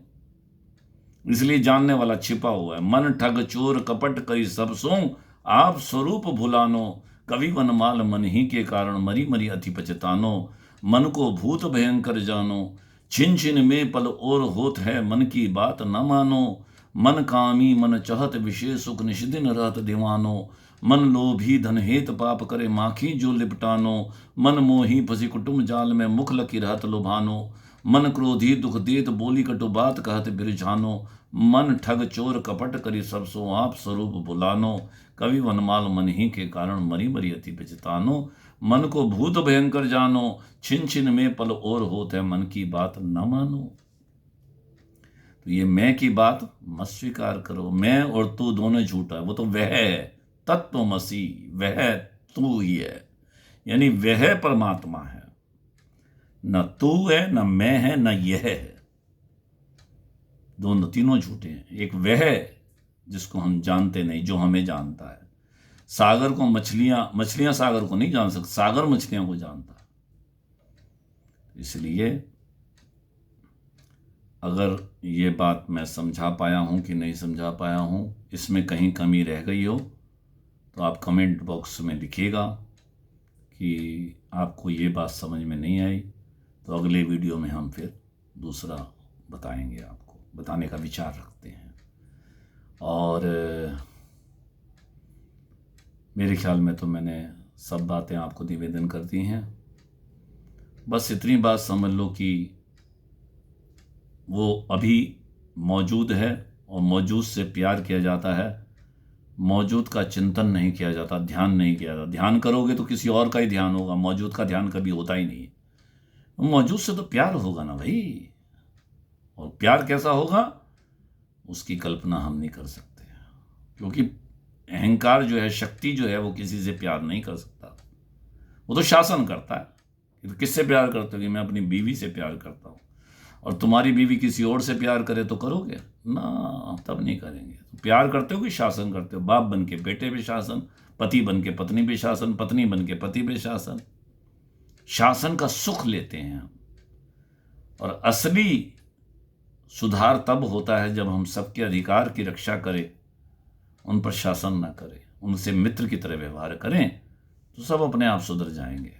इसलिए जानने वाला छिपा हुआ है। मन ठग चोर कपट करी सब सो, आप स्वरूप भुलानो, कवि वनमाल मन ही के कारण मरी मरी अति पचतानो। मन को भूत भयंकर जानो, छिन छिन में पल और होत है, मन की बात न मानो। मन कामी मन चाहत विषय सुख, निषदिन रहत दीवानो। मन लोभी धन हेत पाप करे, माखी जो लिपटानो। मन मोही फसी कुटुम जाल में, मुख लकी रहत लुभानो। मन क्रोधी दुख देत बोली कटु बात कहत बिरझानो। मन ठग चोर कपट करी सब सो, आप स्वरूप बुलानो। कवि वनमाल मन ही के कारण मरी मरी अति पछतानो। मन को भूत भयंकर जानो, छिन छिन में पल और होत है, मन की बात न मानो। तो ये मैं की बात मत स्वीकार करो। मैं और तू दोनों झूठा है। वो तो वह है, तत्वमसी, वह तू ही है, यानी वह परमात्मा है। न तू है, न मैं है, न यह है। दोनों तीनों झूठे हैं। एक वह जिसको हम जानते नहीं, जो हमें जानता है। सागर को मछलियां सागर को नहीं जान सकती, सागर मछलियां को जानता है। इसलिए अगर ये बात मैं समझा पाया हूं कि नहीं समझा पाया हूं, इसमें कहीं कमी रह गई हो, तो आप कमेंट बॉक्स में लिखिएगा कि आपको ये बात समझ में नहीं आई। तो अगले वीडियो में हम फिर दूसरा बताएंगे, आपको बताने का विचार रखते हैं। और मेरे ख्याल में तो मैंने सब बातें आपको निवेदन कर दी हैं। बस इतनी बात समझ लो कि वो अभी मौजूद है, और मौजूद से प्यार किया जाता है। मौजूद का चिंतन नहीं किया जाता, ध्यान नहीं किया जाता। ध्यान करोगे तो किसी और का ही ध्यान होगा, मौजूद का ध्यान कभी होता ही नहीं है। मौजूद से तो प्यार होगा ना भाई, और प्यार कैसा होगा उसकी कल्पना हम नहीं कर सकते, क्योंकि अहंकार जो है, शक्ति जो है, वो किसी से प्यार नहीं कर सकता। वो तो शासन करता है। तो किससे प्यार करते हो? कि मैं अपनी बीवी से प्यार करता हूँ। और तुम्हारी बीवी किसी और से प्यार करे तो करोगे ना? तब नहीं करेंगे। तो प्यार करते हो कि शासन करते हो? बाप बन के बेटे पे शासन, पति बन के पत्नी पे शासन, पत्नी बन के पति पे शासन। शासन का सुख लेते हैं हम। और असली सुधार तब होता है जब हम सबके अधिकार की रक्षा करें, उन पर शासन न करें, उनसे मित्र की तरह व्यवहार करें, तो सब अपने आप सुधर जाएंगे।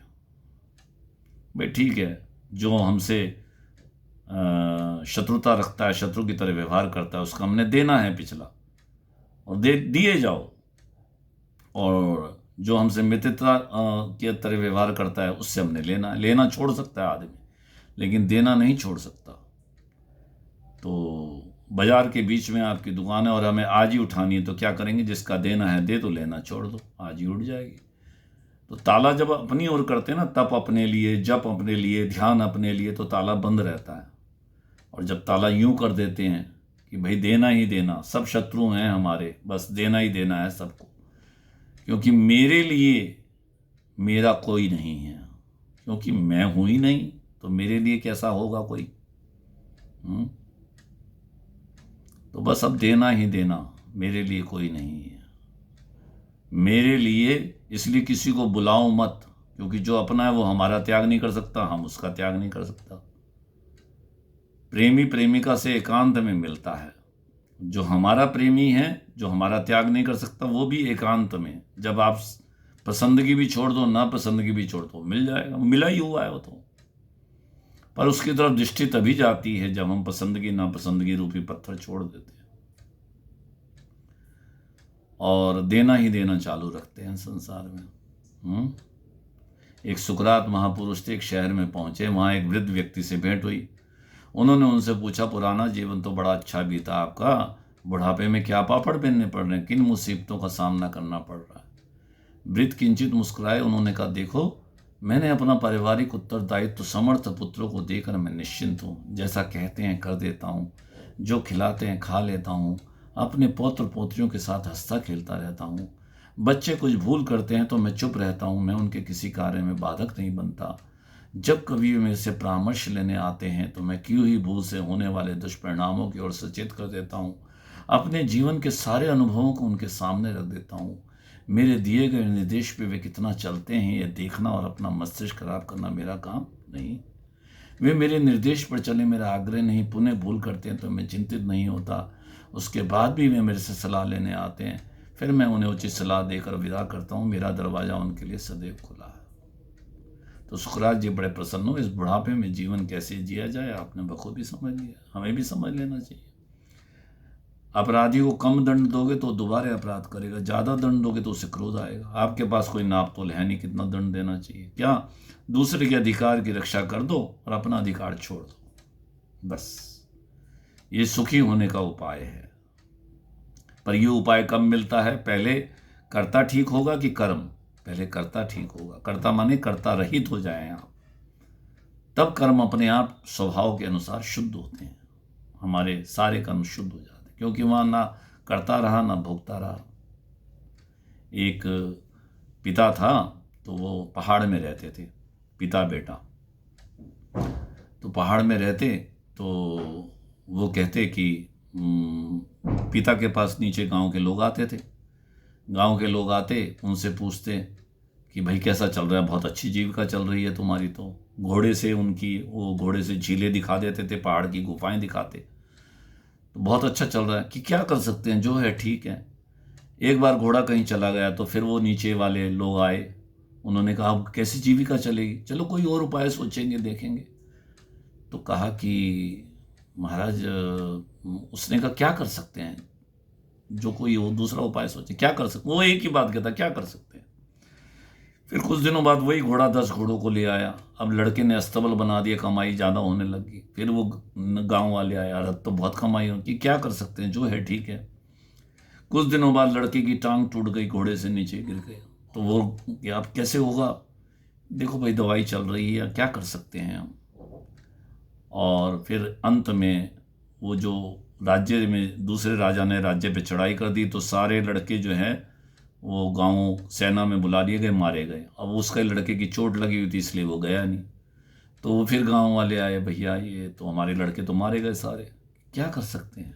भाई ठीक है, जो हमसे शत्रुता रखता है, शत्रु की तरह व्यवहार करता है, उसका हमने देना है पिछला, और दे दिए जाओ। और जो हमसे मित्रता के तरह व्यवहार करता है, उससे हमने लेना है। लेना छोड़ सकता है आदमी, लेकिन देना नहीं छोड़ सकता। तो बाजार के बीच में आपकी दुकान है और हमें आज ही उठानी है, तो क्या करेंगे? जिसका देना है दे दो, लेना छोड़ दो, आज ही उठ जाएगी। तो ताला जब अपनी ओर करते हैं ना, तप अपने लिए, जप अपने लिए, ध्यान अपने लिए, तो ताला बंद रहता है। और जब ताला यूं कर देते हैं कि भाई देना ही देना, सब शत्रु हैं हमारे, बस देना ही देना है सबको, क्योंकि मेरे लिए मेरा कोई नहीं है, क्योंकि मैं हूं ही नहीं, तो मेरे लिए कैसा होगा कोई? तो बस अब देना ही देना, मेरे लिए कोई नहीं है। मेरे लिए, इसलिए किसी को बुलाओ मत, क्योंकि जो अपना है वो हमारा त्याग नहीं कर सकता, हम उसका त्याग नहीं कर सकता। प्रेमी प्रेमिका से एकांत में मिलता है। जो हमारा प्रेमी है, जो हमारा त्याग नहीं कर सकता, वो भी एकांत में। जब आप पसंदगी भी छोड़ दो, ना पसंदगी भी छोड़ दो, मिल जाएगा। मिला ही हुआ है वो तो। पर उसकी तरफ दृष्टि तभी जाती है जब हम पसंदगी नापसंदगी रूपी पत्थर छोड़ देते हैं और देना ही देना चालू रखते हैं संसार में। एक सुकरात महापुरुष थे, एक शहर में पहुंचे, वहां एक वृद्ध व्यक्ति से भेंट हुई। उन्होंने उनसे पूछा, पुराना जीवन तो बड़ा अच्छा बीता आपका, बुढ़ापे में क्या पापड़ बेलने पड़ रहे हैं, किन मुसीबतों का सामना करना पड़ रहा है। वृद्ध किंचित मुस्कुराए, उन्होंने कहा, देखो मैंने अपना पारिवारिक उत्तरदायित्व समर्थ पुत्रों को देकर मैं निश्चिंत हूँ। जैसा कहते हैं कर देता हूँ, जो खिलाते हैं खा लेता हूँ, अपने पौत्र पोत्रियों के साथ हंसता खेलता रहता हूँ। बच्चे कुछ भूल करते हैं तो मैं चुप रहता हूँ, मैं उनके किसी कार्य में बाधक नहीं बनता। जब कभी वे मेरे से परामर्श लेने आते हैं तो मैं क्यों ही भूल से होने वाले दुष्परिणामों की ओर सचेत कर देता हूँ। अपने जीवन के सारे अनुभवों को उनके सामने रख देता हूँ। मेरे दिए गए निर्देश पे वे कितना चलते हैं यह देखना और अपना मस्तिष्क खराब करना मेरा काम नहीं। वे मेरे निर्देश पर चले, मेरा आग्रह नहीं, पुनः भूल करते हैं तो मैं चिंतित नहीं होता। उसके बाद भी वे मेरे से सलाह लेने आते हैं, फिर मैं उन्हें उचित सलाह देकर विदा करता हूँ। मेरा दरवाज़ा उनके लिए सदैव खुला है। तो सुकरात जी बड़े प्रसन्न हो। इस बुढ़ापे में जीवन कैसे जिया जाए आपने बखूबी समझ लिया, हमें भी समझ लेना चाहिए। अपराधी को कम दंड दोगे तो दोबारा अपराध करेगा, ज़्यादा दंड दोगे तो उसे क्रोध आएगा। आपके पास कोई नाप तोल है नहीं कितना दंड देना चाहिए। क्या दूसरे के अधिकार की रक्षा कर दो और अपना अधिकार छोड़ दो, बस ये सुखी होने का उपाय है। पर यह उपाय कब मिलता है? पहले कर्ता ठीक होगा कि कर्म? पहले कर्ता ठीक होगा। कर्ता माने कर्ता रहित हो जाए आप, तब कर्म अपने आप स्वभाव के अनुसार शुद्ध होते हैं। हमारे सारे कर्म शुद्ध हो जाते हैं, क्योंकि वहाँ ना करता रहा ना भोगता रहा। एक पिता था तो वो पहाड़ में रहते थे, पिता बेटा। तो पहाड़ में रहते तो वो कहते कि पिता के पास नीचे गांव के लोग आते थे। गांव के लोग आते, उनसे पूछते कि भाई कैसा चल रहा है, बहुत अच्छी जीविका चल रही है तुम्हारी। तो घोड़े से वो घोड़े से झीलें दिखा देते थे, पहाड़ की गुफाएं दिखाते। तो बहुत अच्छा चल रहा है कि क्या कर सकते हैं, जो है ठीक है। एक बार घोड़ा कहीं चला गया तो फिर वो नीचे वाले लोग आए, उन्होंने कहा अब कैसी जीविका चलेगी, चलो कोई और उपाय सोचेंगे, देखेंगे। तो कहा कि महाराज, उसने कहा क्या कर सकते हैं, जो कोई वो दूसरा उपाय सोचे, क्या कर सकते। वो एक ही बात कहता, क्या कर सकते हैं। फिर कुछ दिनों बाद वही घोड़ा 10 घोड़ों को ले आया। अब लड़के ने अस्तबल बना दिया, कमाई ज़्यादा होने लगी। फिर वो गांव वाले आए, यार अब तो बहुत कमाई होती, क्या कर सकते हैं, जो है ठीक है। कुछ दिनों बाद लड़के की टांग टूट गई, घोड़े से नीचे गिर गया। तो वो कि अब कैसे होगा, देखो भाई दवाई चल रही है, क्या कर सकते हैं हम। और फिर अंत में वो जो राज्य में दूसरे राजा ने राज्य पे चढ़ाई कर दी, तो सारे लड़के जो हैं वो गांव सेना में बुला लिए गए, मारे गए। अब उसके लड़के की चोट लगी हुई थी इसलिए वो गया नहीं। तो वो फिर गांव वाले आए, भैया ये तो हमारे लड़के तो मारे गए सारे, क्या कर सकते हैं।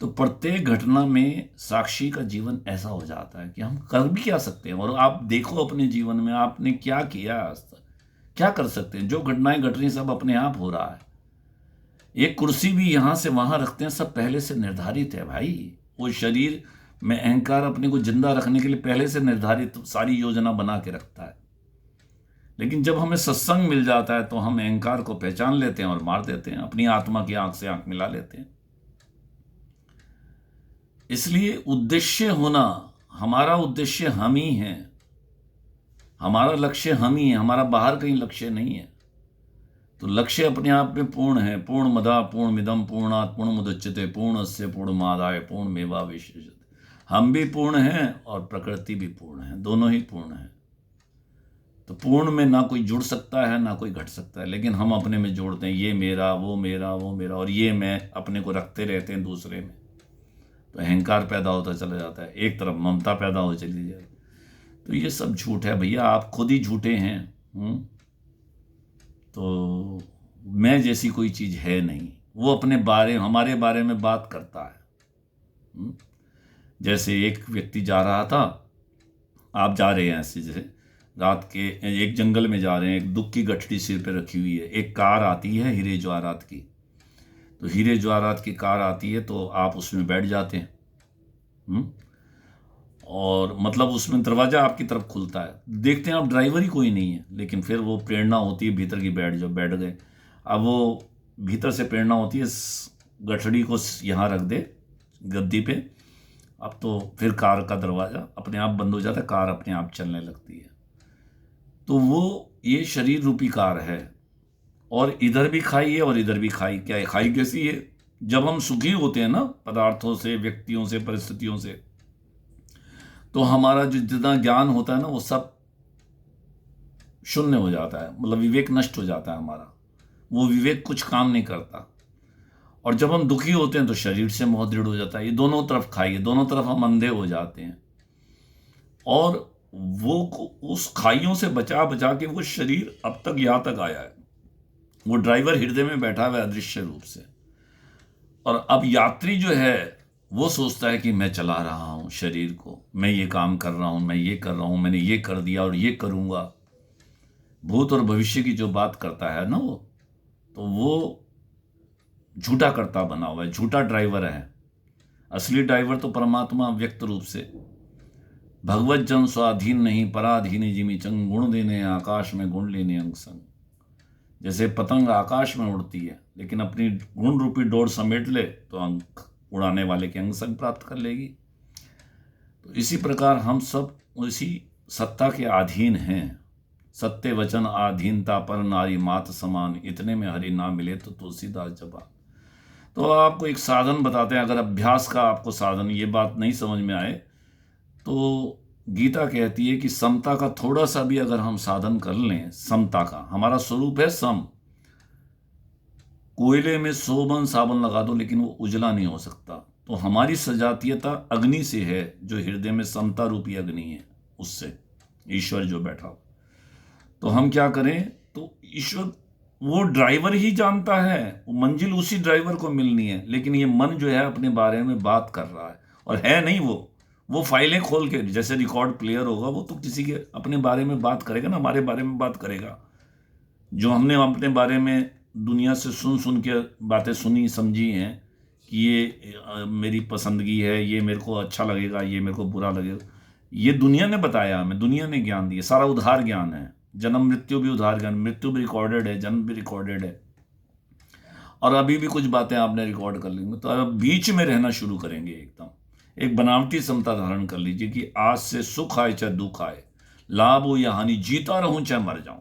तो प्रत्येक घटना में साक्षी का जीवन ऐसा हो जाता है कि हम कर भी क्या सकते हैं। और आप देखो अपने जीवन में आपने क्या किया आज तक, क्या कर सकते हैं। जो घटनाएं घट रही सब अपने आप हो रहा है। एक कुर्सी भी यहां से वहां रखते हैं, सब पहले से निर्धारित है भाई। वो शरीर में अहंकार अपने को जिंदा रखने के लिए पहले से निर्धारित सारी योजना बना के रखता है। लेकिन जब हमें सत्संग मिल जाता है तो हम अहंकार को पहचान लेते हैं और मार देते हैं, अपनी आत्मा की आंख से आंख मिला लेते हैं। इसलिए उद्देश्य होना, हमारा उद्देश्य हम ही हैं, हमारा लक्ष्य हम ही है, हमारा बाहर कहीं लक्ष्य नहीं है। तो लक्ष्य अपने आप में पूर्ण है। पूर्ण मदा पूर्ण मिदम पूर्णात् पूर्णमुदच्यते पूर्णस्य पूर्णमादाय पूर्णमेवावशिष्यते। हम भी पूर्ण हैं और प्रकृति भी पूर्ण है, दोनों ही पूर्ण है। तो पूर्ण में ना कोई जुड़ सकता है ना कोई घट सकता है, लेकिन हम अपने में जोड़ते हैं, ये मेरा वो मेरा वो मेरा, और ये मैं अपने को रखते रहते हैं दूसरे में। तो अहंकार पैदा होता चला जाता है, एक तरफ ममता पैदा हो चली जाए। तो ये सब झूठ है भैया, आप खुद ही झूठे हैं। तो मैं जैसी कोई चीज़ है नहीं। वो अपने बारे हमारे बारे में बात करता है। जैसे एक व्यक्ति जा रहा था, आप जा रहे हैं ऐसे, जैसे रात के एक जंगल में जा रहे हैं, एक दुख की गठरी सिर पे रखी हुई है, एक कार आती है हीरे जवाहरात की। तो हीरे जवाहरात की कार आती है तो आप उसमें बैठ जाते हैं। और मतलब उसमें दरवाज़ा आपकी तरफ खुलता है, देखते हैं आप ड्राइवर ही कोई नहीं है, लेकिन फिर वो प्रेरणा होती है भीतर की, बैठ जाओ, बैठ गए। अब वो भीतर से प्रेरणा होती है गठड़ी को यहाँ रख दे गद्दी पे। अब तो फिर कार का दरवाज़ा अपने आप बंद हो जाता है, कार अपने आप चलने लगती है। तो वो ये शरीर रूपी कार है, और इधर भी खाई है और इधर भी खाई। क्या है खाई? कैसी है? जब हम सुखी होते हैं ना पदार्थों से, व्यक्तियों से, परिस्थितियों से, तो हमारा जो जितना ज्ञान होता है ना वो सब शून्य हो जाता है, मतलब विवेक नष्ट हो जाता है हमारा, वो विवेक कुछ काम नहीं करता। और जब हम दुखी होते हैं तो शरीर से मोह दृढ़ हो जाता है। ये दोनों तरफ खाई है, दोनों तरफ हम अंधे हो जाते हैं। और वो उस खाइयों से बचा बचा के वो शरीर अब तक यहां तक आया है। वो ड्राइवर हृदय में बैठा हुआ है अदृश्य रूप से, और अब यात्री जो है वो सोचता है कि मैं चला रहा हूं शरीर को, मैं ये काम कर रहा हूं, मैं ये कर रहा हूं, मैंने ये कर दिया और ये करूंगा। भूत और भविष्य की जो बात करता है ना वो, तो वो झूठा करता बना हुआ है, झूठा ड्राइवर है। असली ड्राइवर तो परमात्मा व्यक्त रूप से, भगवत जन स्वाधीन नहीं पराधीन जिमी चंग, गुण देने आकाश में गुण लेने अंग संग। जैसे पतंग आकाश में उड़ती है लेकिन अपनी गुण रूपी डोर समेट ले तो अंक उड़ाने वाले के अंग संग प्राप्त कर लेगी। तो इसी प्रकार हम सब उसी सत्ता के अधीन हैं। सत्य वचन आधीनता पर नारी मात समान, इतने में हरि ना मिले तो तुलसीदास जबान। तो आपको एक साधन बताते हैं, अगर अभ्यास का आपको साधन ये बात नहीं समझ में आए तो गीता कहती है कि समता का थोड़ा सा भी अगर हम साधन कर लें, समता का, हमारा स्वरूप है सम। कोयले में 100 मन साबुन लगा दो लेकिन वो उजला नहीं हो सकता। तो हमारी सजातीयता अग्नि से है, जो हृदय में समता रूपी अग्नि है, उससे ईश्वर जो बैठा हो। तो हम क्या करें? तो ईश्वर वो ड्राइवर ही जानता है, वो मंजिल उसी ड्राइवर को मिलनी है, लेकिन ये मन जो है अपने बारे में बात कर रहा है, और है नहीं वो फाइलें खोल के, जैसे रिकॉर्ड प्लेयर होगा, वो तो किसी के अपने बारे में बात करेगा ना, हमारे बारे में बात करेगा। जो हमने अपने बारे में दुनिया से सुन के बातें सुनी समझी हैं कि ये मेरी पसंदगी है, ये मेरे को अच्छा लगेगा, ये मेरे को बुरा लगेगा, ये दुनिया ने बताया हमें, दुनिया ने ज्ञान दिया, सारा उधार ज्ञान है। जन्म मृत्यु भी उधार ज्ञान, मृत्यु भी रिकॉर्डेड है, जन्म भी रिकॉर्डेड है, और अभी भी कुछ बातें आपने रिकॉर्ड कर लेंगे। तो अब बीच में रहना शुरू करेंगे, एकदम एक बनावटी समता धारण कर लीजिए कि आज से सुख आए चाहे दुख आए, लाभ हो या हानि, जीता रहूं चाहे मर जाऊं।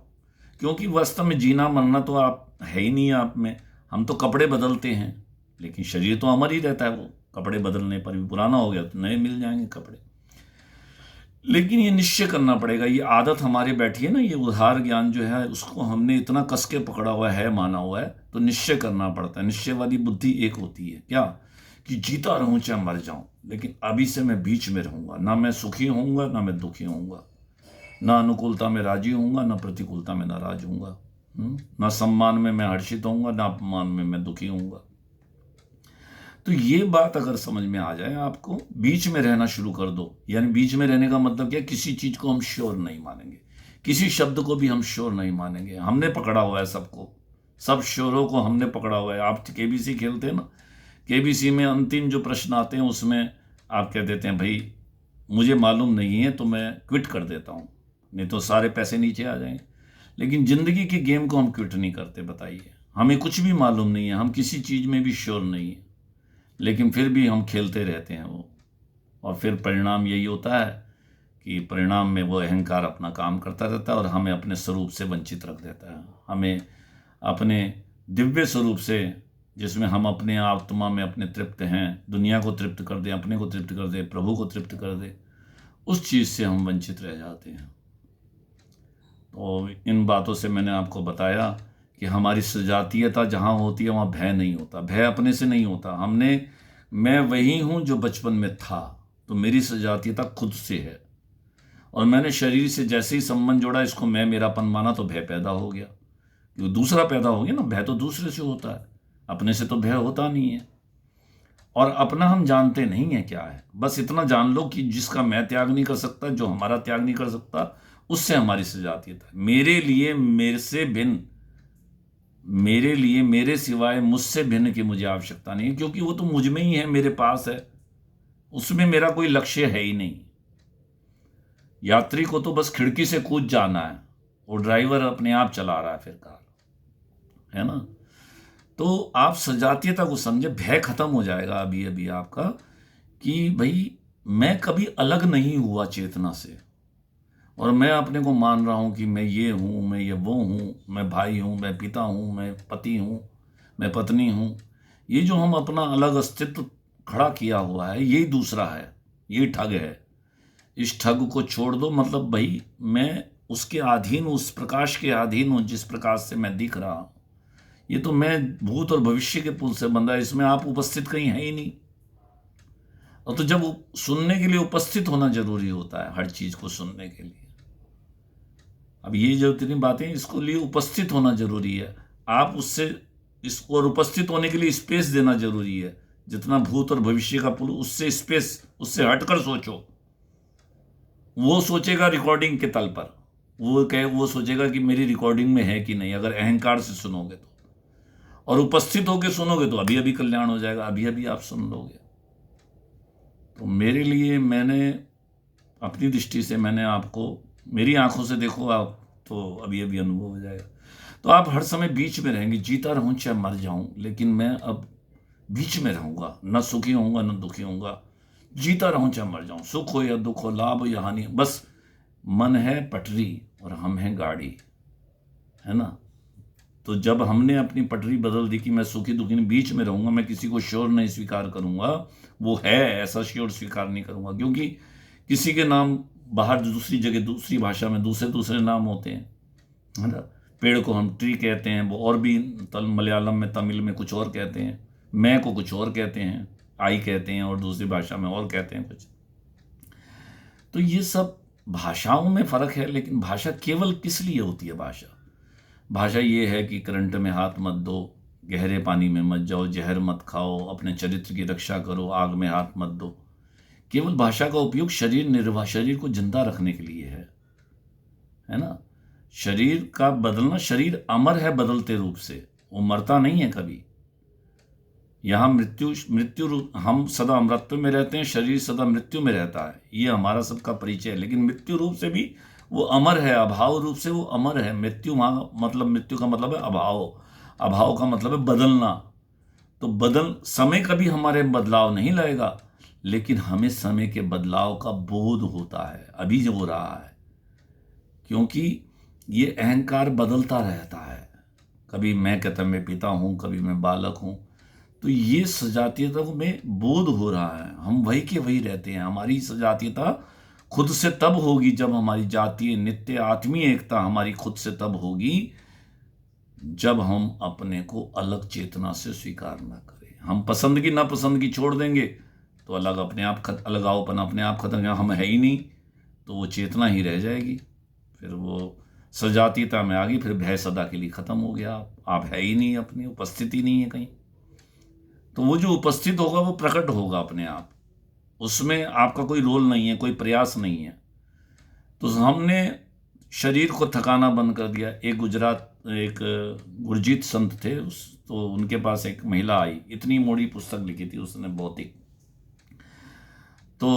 क्योंकि वास्तव में जीना मरना तो आप है ही नहीं आप में। हम तो कपड़े बदलते हैं लेकिन शरीर तो अमर ही रहता है। वो कपड़े बदलने पर भी पुराना हो गया तो नए मिल जाएंगे कपड़े। लेकिन ये निश्चय करना पड़ेगा, ये आदत हमारे बैठी है ना, ये उधार ज्ञान जो है उसको हमने इतना कस के पकड़ा हुआ है, माना हुआ है। तो निश्चय करना पड़ता है। निश्चय वाली बुद्धि एक होती है क्या, कि जीता रहूं चाहे मर जाऊं, लेकिन अभी से मैं बीच में रहूंगा, ना मैं सुखी होऊंगा ना मैं दुखी होऊंगा, ना अनुकूलता में राजी होऊंगा ना प्रतिकूलता में नाराज होऊंगा, ना सम्मान में मैं हर्षित होऊंगा ना अपमान में मैं दुखी होऊंगा। तो ये बात अगर समझ में आ जाए आपको, बीच में रहना शुरू कर दो। यानी बीच में रहने का मतलब क्या, किसी चीज को हम श्योर नहीं मानेंगे, किसी शब्द को भी हम श्योर नहीं मानेंगे। हमने पकड़ा हुआ है सबको, सब श्योरों को हमने पकड़ा हुआ है। आप केबीसी खेलते हैं ना, केबीसी में अंतिम जो प्रश्न आते हैं उसमें आप कह देते हैं भाई मुझे मालूम नहीं है तो मैं क्विट कर देता हूँ, नहीं तो सारे पैसे नीचे आ जाएंगे। लेकिन जिंदगी की गेम को हम क्विट नहीं करते। बताइए, हमें कुछ भी मालूम नहीं है, हम किसी चीज में भी श्योर नहीं है, लेकिन फिर भी हम खेलते रहते हैं वो। और फिर परिणाम यही होता है कि परिणाम में वो अहंकार अपना काम करता रहता है और हमें अपने स्वरूप से वंचित रख देता है। हमें अपने दिव्य स्वरूप से, जिसमें हम अपने आत्मा में अपने तृप्त हैं, दुनिया को तृप्त कर दें, अपने को तृप्त कर दें, प्रभु को तृप्त कर दें, उस चीज़ से हम वंचित रह जाते हैं। तो इन बातों से मैंने आपको बताया कि हमारी सजातीयता जहाँ होती है वहाँ भय नहीं होता। भय अपने से नहीं होता। मैं वही हूँ जो बचपन में था, तो मेरी सजातीयता खुद से है। और मैंने शरीर से जैसे ही संबंध जोड़ा, इसको मैं मेरापन माना, तो भय पैदा हो गया। क्योंकि दूसरा पैदा हो गया ना, भय तो दूसरे से होता है, अपने से तो भय होता नहीं है। और अपना हम जानते नहीं है क्या है। बस इतना जान लो कि जिसका मैं त्याग नहीं कर सकता, जो हमारा त्याग नहीं कर सकता, उससे हमारी सजातीयता है। मेरे लिए मेरे से भिन्न, मेरे लिए मेरे सिवाय मुझसे भिन्न की मुझे आवश्यकता नहीं है, क्योंकि वो तो मुझ में ही है, मेरे पास है, उसमें मेरा कोई लक्ष्य है ही नहीं। यात्री को तो बस खिड़की से कूद जाना है, वो ड्राइवर अपने आप चला रहा है फिर कार, है ना। तो आप सजातीयता को समझे, भय खत्म हो जाएगा अभी अभी आपका, कि भाई मैं कभी अलग नहीं हुआ चेतना से। और मैं अपने को मान रहा हूँ कि मैं ये हूँ, मैं ये वो हूँ, मैं भाई हूँ, मैं पिता हूँ, मैं पति हूँ, मैं पत्नी हूँ। ये जो हम अपना अलग अस्तित्व खड़ा किया हुआ है, यही दूसरा है, ये ठग है। इस ठग को छोड़ दो, मतलब भाई मैं उसके अधीन, उस प्रकाश के अधीन हूँ जिस प्रकाश से मैं दिख रहा हूँ। ये तो मैं भूत और भविष्य के पुल से बंधा है, इसमें आप उपस्थित कहीं है ही नहीं। और तो जब सुनने के लिए उपस्थित होना जरूरी होता है, हर चीज को सुनने के लिए। अब ये जो इतनी बातें, इसको लिए उपस्थित होना जरूरी है। आप उससे इसको, और उपस्थित होने के लिए स्पेस देना जरूरी है। जितना भूत और भविष्य का पुल, उससे स्पेस, उससे हटकर सोचो। वो सोचेगा रिकॉर्डिंग के तल पर, वो सोचेगा कि मेरी रिकॉर्डिंग में है कि नहीं, अगर अहंकार से सुनोगे तो। और उपस्थित होकर सुनोगे तो अभी अभी कल्याण हो जाएगा, अभी अभी आप सुन लोगे। तो मेरे लिए, मैंने अपनी दृष्टि से, मैंने आपको, मेरी आंखों से देखो आप, तो अभी अभी अनुभव हो जाएगा। तो आप हर समय बीच में रहेंगे। जीता रहूं चाहे मर जाऊं, लेकिन मैं अब बीच में रहूंगा। न सुखी होऊंगा न दुखी होऊंगा। जीता रहूं चाहे मर जाऊं, सुख हो या दुख हो, लाभ हो या हानि, बस मन है पटरी और हम हैं गाड़ी, है ना। तो जब हमने अपनी पटरी बदल दी कि मैं सुखी दुखी नहीं, बीच में रहूंगा, मैं किसी को श्योर नहीं स्वीकार करूंगा, वो है ऐसा श्योर स्वीकार नहीं करूंगा। क्योंकि किसी के नाम बाहर दूसरी जगह, दूसरी भाषा में दूसरे दूसरे नाम होते हैं, है ना। पेड़ को हम ट्री कहते हैं, वो और भी मलयालम में, तमिल में कुछ और कहते हैं। मैं को कुछ और कहते हैं, आई कहते हैं, और दूसरी भाषा में और कहते हैं कुछ। तो ये सब भाषाओं में फर्क है, लेकिन भाषा केवल किस लिए होती है? भाषा ये है कि करंट में हाथ मत दो, गहरे पानी में मत जाओ, जहर मत खाओ, अपने चरित्र की रक्षा करो, आग में हाथ मत दो। केवल भाषा का उपयोग शरीर निर्वाह, शरीर को जिंदा रखने के लिए है ना। शरीर का बदलना, शरीर अमर है बदलते रूप से, वो मरता नहीं है कभी। यहां मृत्यु मृत्यु रूप, हम सदा अमरत्व में रहते हैं, शरीर सदा मृत्यु में रहता है, ये हमारा सबका परिचय है। लेकिन मृत्यु रूप से भी वो अमर है, अभाव रूप से वो अमर है। मृत्यु मतलब, मृत्यु का मतलब है अभाव, अभाव का मतलब है बदलना। तो समय कभी हमारे बदलाव नहीं लाएगा, लेकिन हमें समय के बदलाव का बोध होता है, अभी जो हो रहा है। क्योंकि ये अहंकार बदलता रहता है। कभी मैं कहता मैं पिता हूं, कभी मैं बालक हूं। तो ये सजातीयता में बोध हो रहा है, हम वही के वही रहते हैं। हमारी सजातीयता खुद से तब होगी जब हमारी जातीय नित्य आत्मीय एकता हमारी खुद से तब होगी, जब हम अपने को अलग चेतना से स्वीकार ना करें। हम पसंद की नापसंद की छोड़ देंगे तो अलग अपने आप अलगावपन अपने आप खत्म, हम है ही नहीं, तो वो चेतना ही रह जाएगी। फिर वो सजातीयता में आ गई, फिर भय सदा के लिए खत्म हो गया। आप है ही नहीं, अपनी उपस्थिति नहीं है कहीं। तो वो जो उपस्थित होगा वो प्रकट होगा अपने आप, उसमें आपका कोई रोल नहीं है, कोई प्रयास नहीं है। तो हमने शरीर को थकाना बंद कर दिया। एक गुरजीत संत थे, तो उनके पास एक महिला आई, इतनी मोटी पुस्तक लिखी थी उसने, भौतिक। तो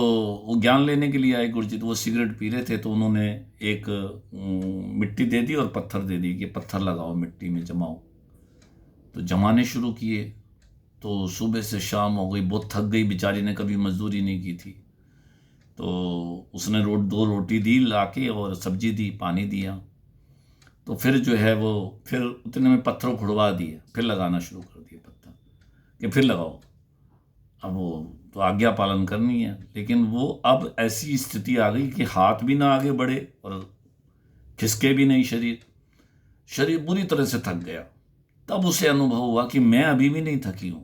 वो ज्ञान लेने के लिए आए गुरजीत, वो सिगरेट पी रहे थे। तो उन्होंने एक मिट्टी दे दी और पत्थर दे दी कि पत्थर लगाओ, मिट्टी में जमाओ। तो जमाने शुरू किए। तो सुबह से शाम हो गई, बहुत थक गई बेचारी ने, कभी मजदूरी नहीं की थी। तो उसने 2 रोटी दी लाके और सब्जी दी, पानी दिया। तो फिर जो है वो, फिर उतने में पत्थरों खुड़वा दिए, फिर लगाना शुरू कर दिए पत्थर, कि फिर लगाओ। अब वो तो आज्ञा पालन करनी है, लेकिन वो अब ऐसी स्थिति आ गई कि हाथ भी ना आगे बढ़े और खिसके भी नहीं शरीर। शरीर बुरी तरह से थक गया। तब उसे अनुभव हुआ कि मैं अभी भी नहीं थकी हूं,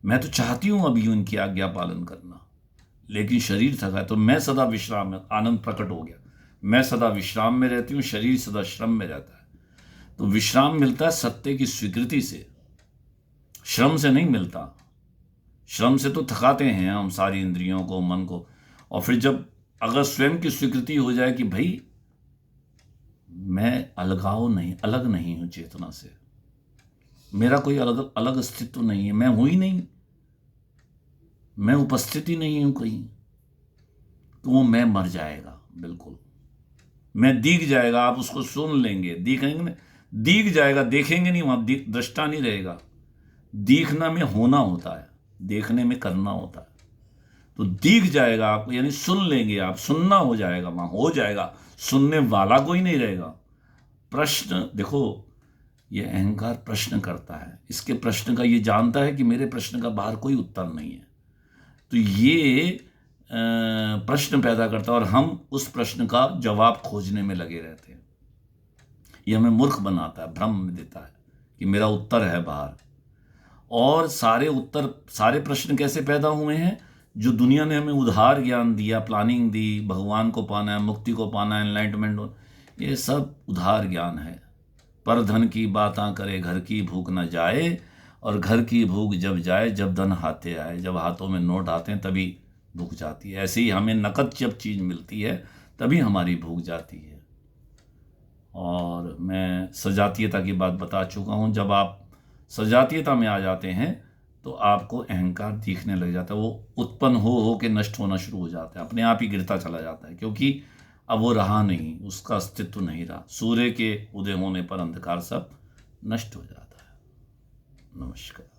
मैं तो चाहती हूं अभी उनकी आज्ञा पालन करना, लेकिन शरीर थका है। तो मैं सदा विश्राम में, आनंद प्रकट हो गया, मैं सदा विश्राम में रहती हूं, शरीर सदा श्रम में रहता है। तो विश्राम मिलता है सत्य की स्वीकृति से, श्रम से नहीं मिलता। श्रम से तो थकाते हैं हम सारी इंद्रियों को, मन को। और फिर जब अगर स्वयं की स्वीकृति हो जाए कि भाई मैं अलग नहीं हूं चेतना से, मेरा कोई अलग अलग अस्तित्व नहीं है, मैं हूं ही नहीं, मैं उपस्थिति नहीं हूं कहीं, तो वो मैं मर जाएगा बिल्कुल। मैं दिख जाएगा, आप उसको सुन लेंगे, दिखेंगे, दिख जाएगा, देखेंगे नहीं, वहां दृष्टा नहीं रहेगा। दिखना में होना होता है, देखने में करना होता है। तो दिख जाएगा आपको, यानी सुन लेंगे आप, सुनना हो जाएगा, वहां हो जाएगा, सुनने वाला कोई नहीं रहेगा। प्रश्न देखो, ये अहंकार प्रश्न करता है, इसके प्रश्न का ये जानता है कि मेरे प्रश्न का बाहर कोई उत्तर नहीं है, तो ये प्रश्न पैदा करता है और हम उस प्रश्न का जवाब खोजने में लगे रहते हैं। ये हमें मूर्ख बनाता है, भ्रम देता है कि मेरा उत्तर है बाहर। और सारे प्रश्न कैसे पैदा हुए हैं? जो दुनिया ने हमें उधार ज्ञान दिया, प्लानिंग दी, भगवान को पाना है, मुक्ति को पाना है, एनलाइटमेंट, ये सब उधार ज्ञान है। पर धन की बातां करे, घर की भूख न जाए, और घर की भूख जब जाए जब धन हाथे आए। जब हाथों में नोट आते हैं तभी भूख जाती है। ऐसे ही हमें नकद जब चीज़ मिलती है तभी हमारी भूख जाती है। और मैं सजातीयता की बात बता चुका हूँ। जब आप सजातीयता में आ जाते हैं तो आपको अहंकार दिखने लग जाता है, वो उत्पन्न हो के नष्ट होना शुरू हो जाता है, अपने आप ही गिरता चला जाता है, क्योंकि अब वो रहा नहीं, उसका अस्तित्व नहीं रहा। सूर्य के उदय होने पर अंधकार सब नष्ट हो जाता है। नमस्कार।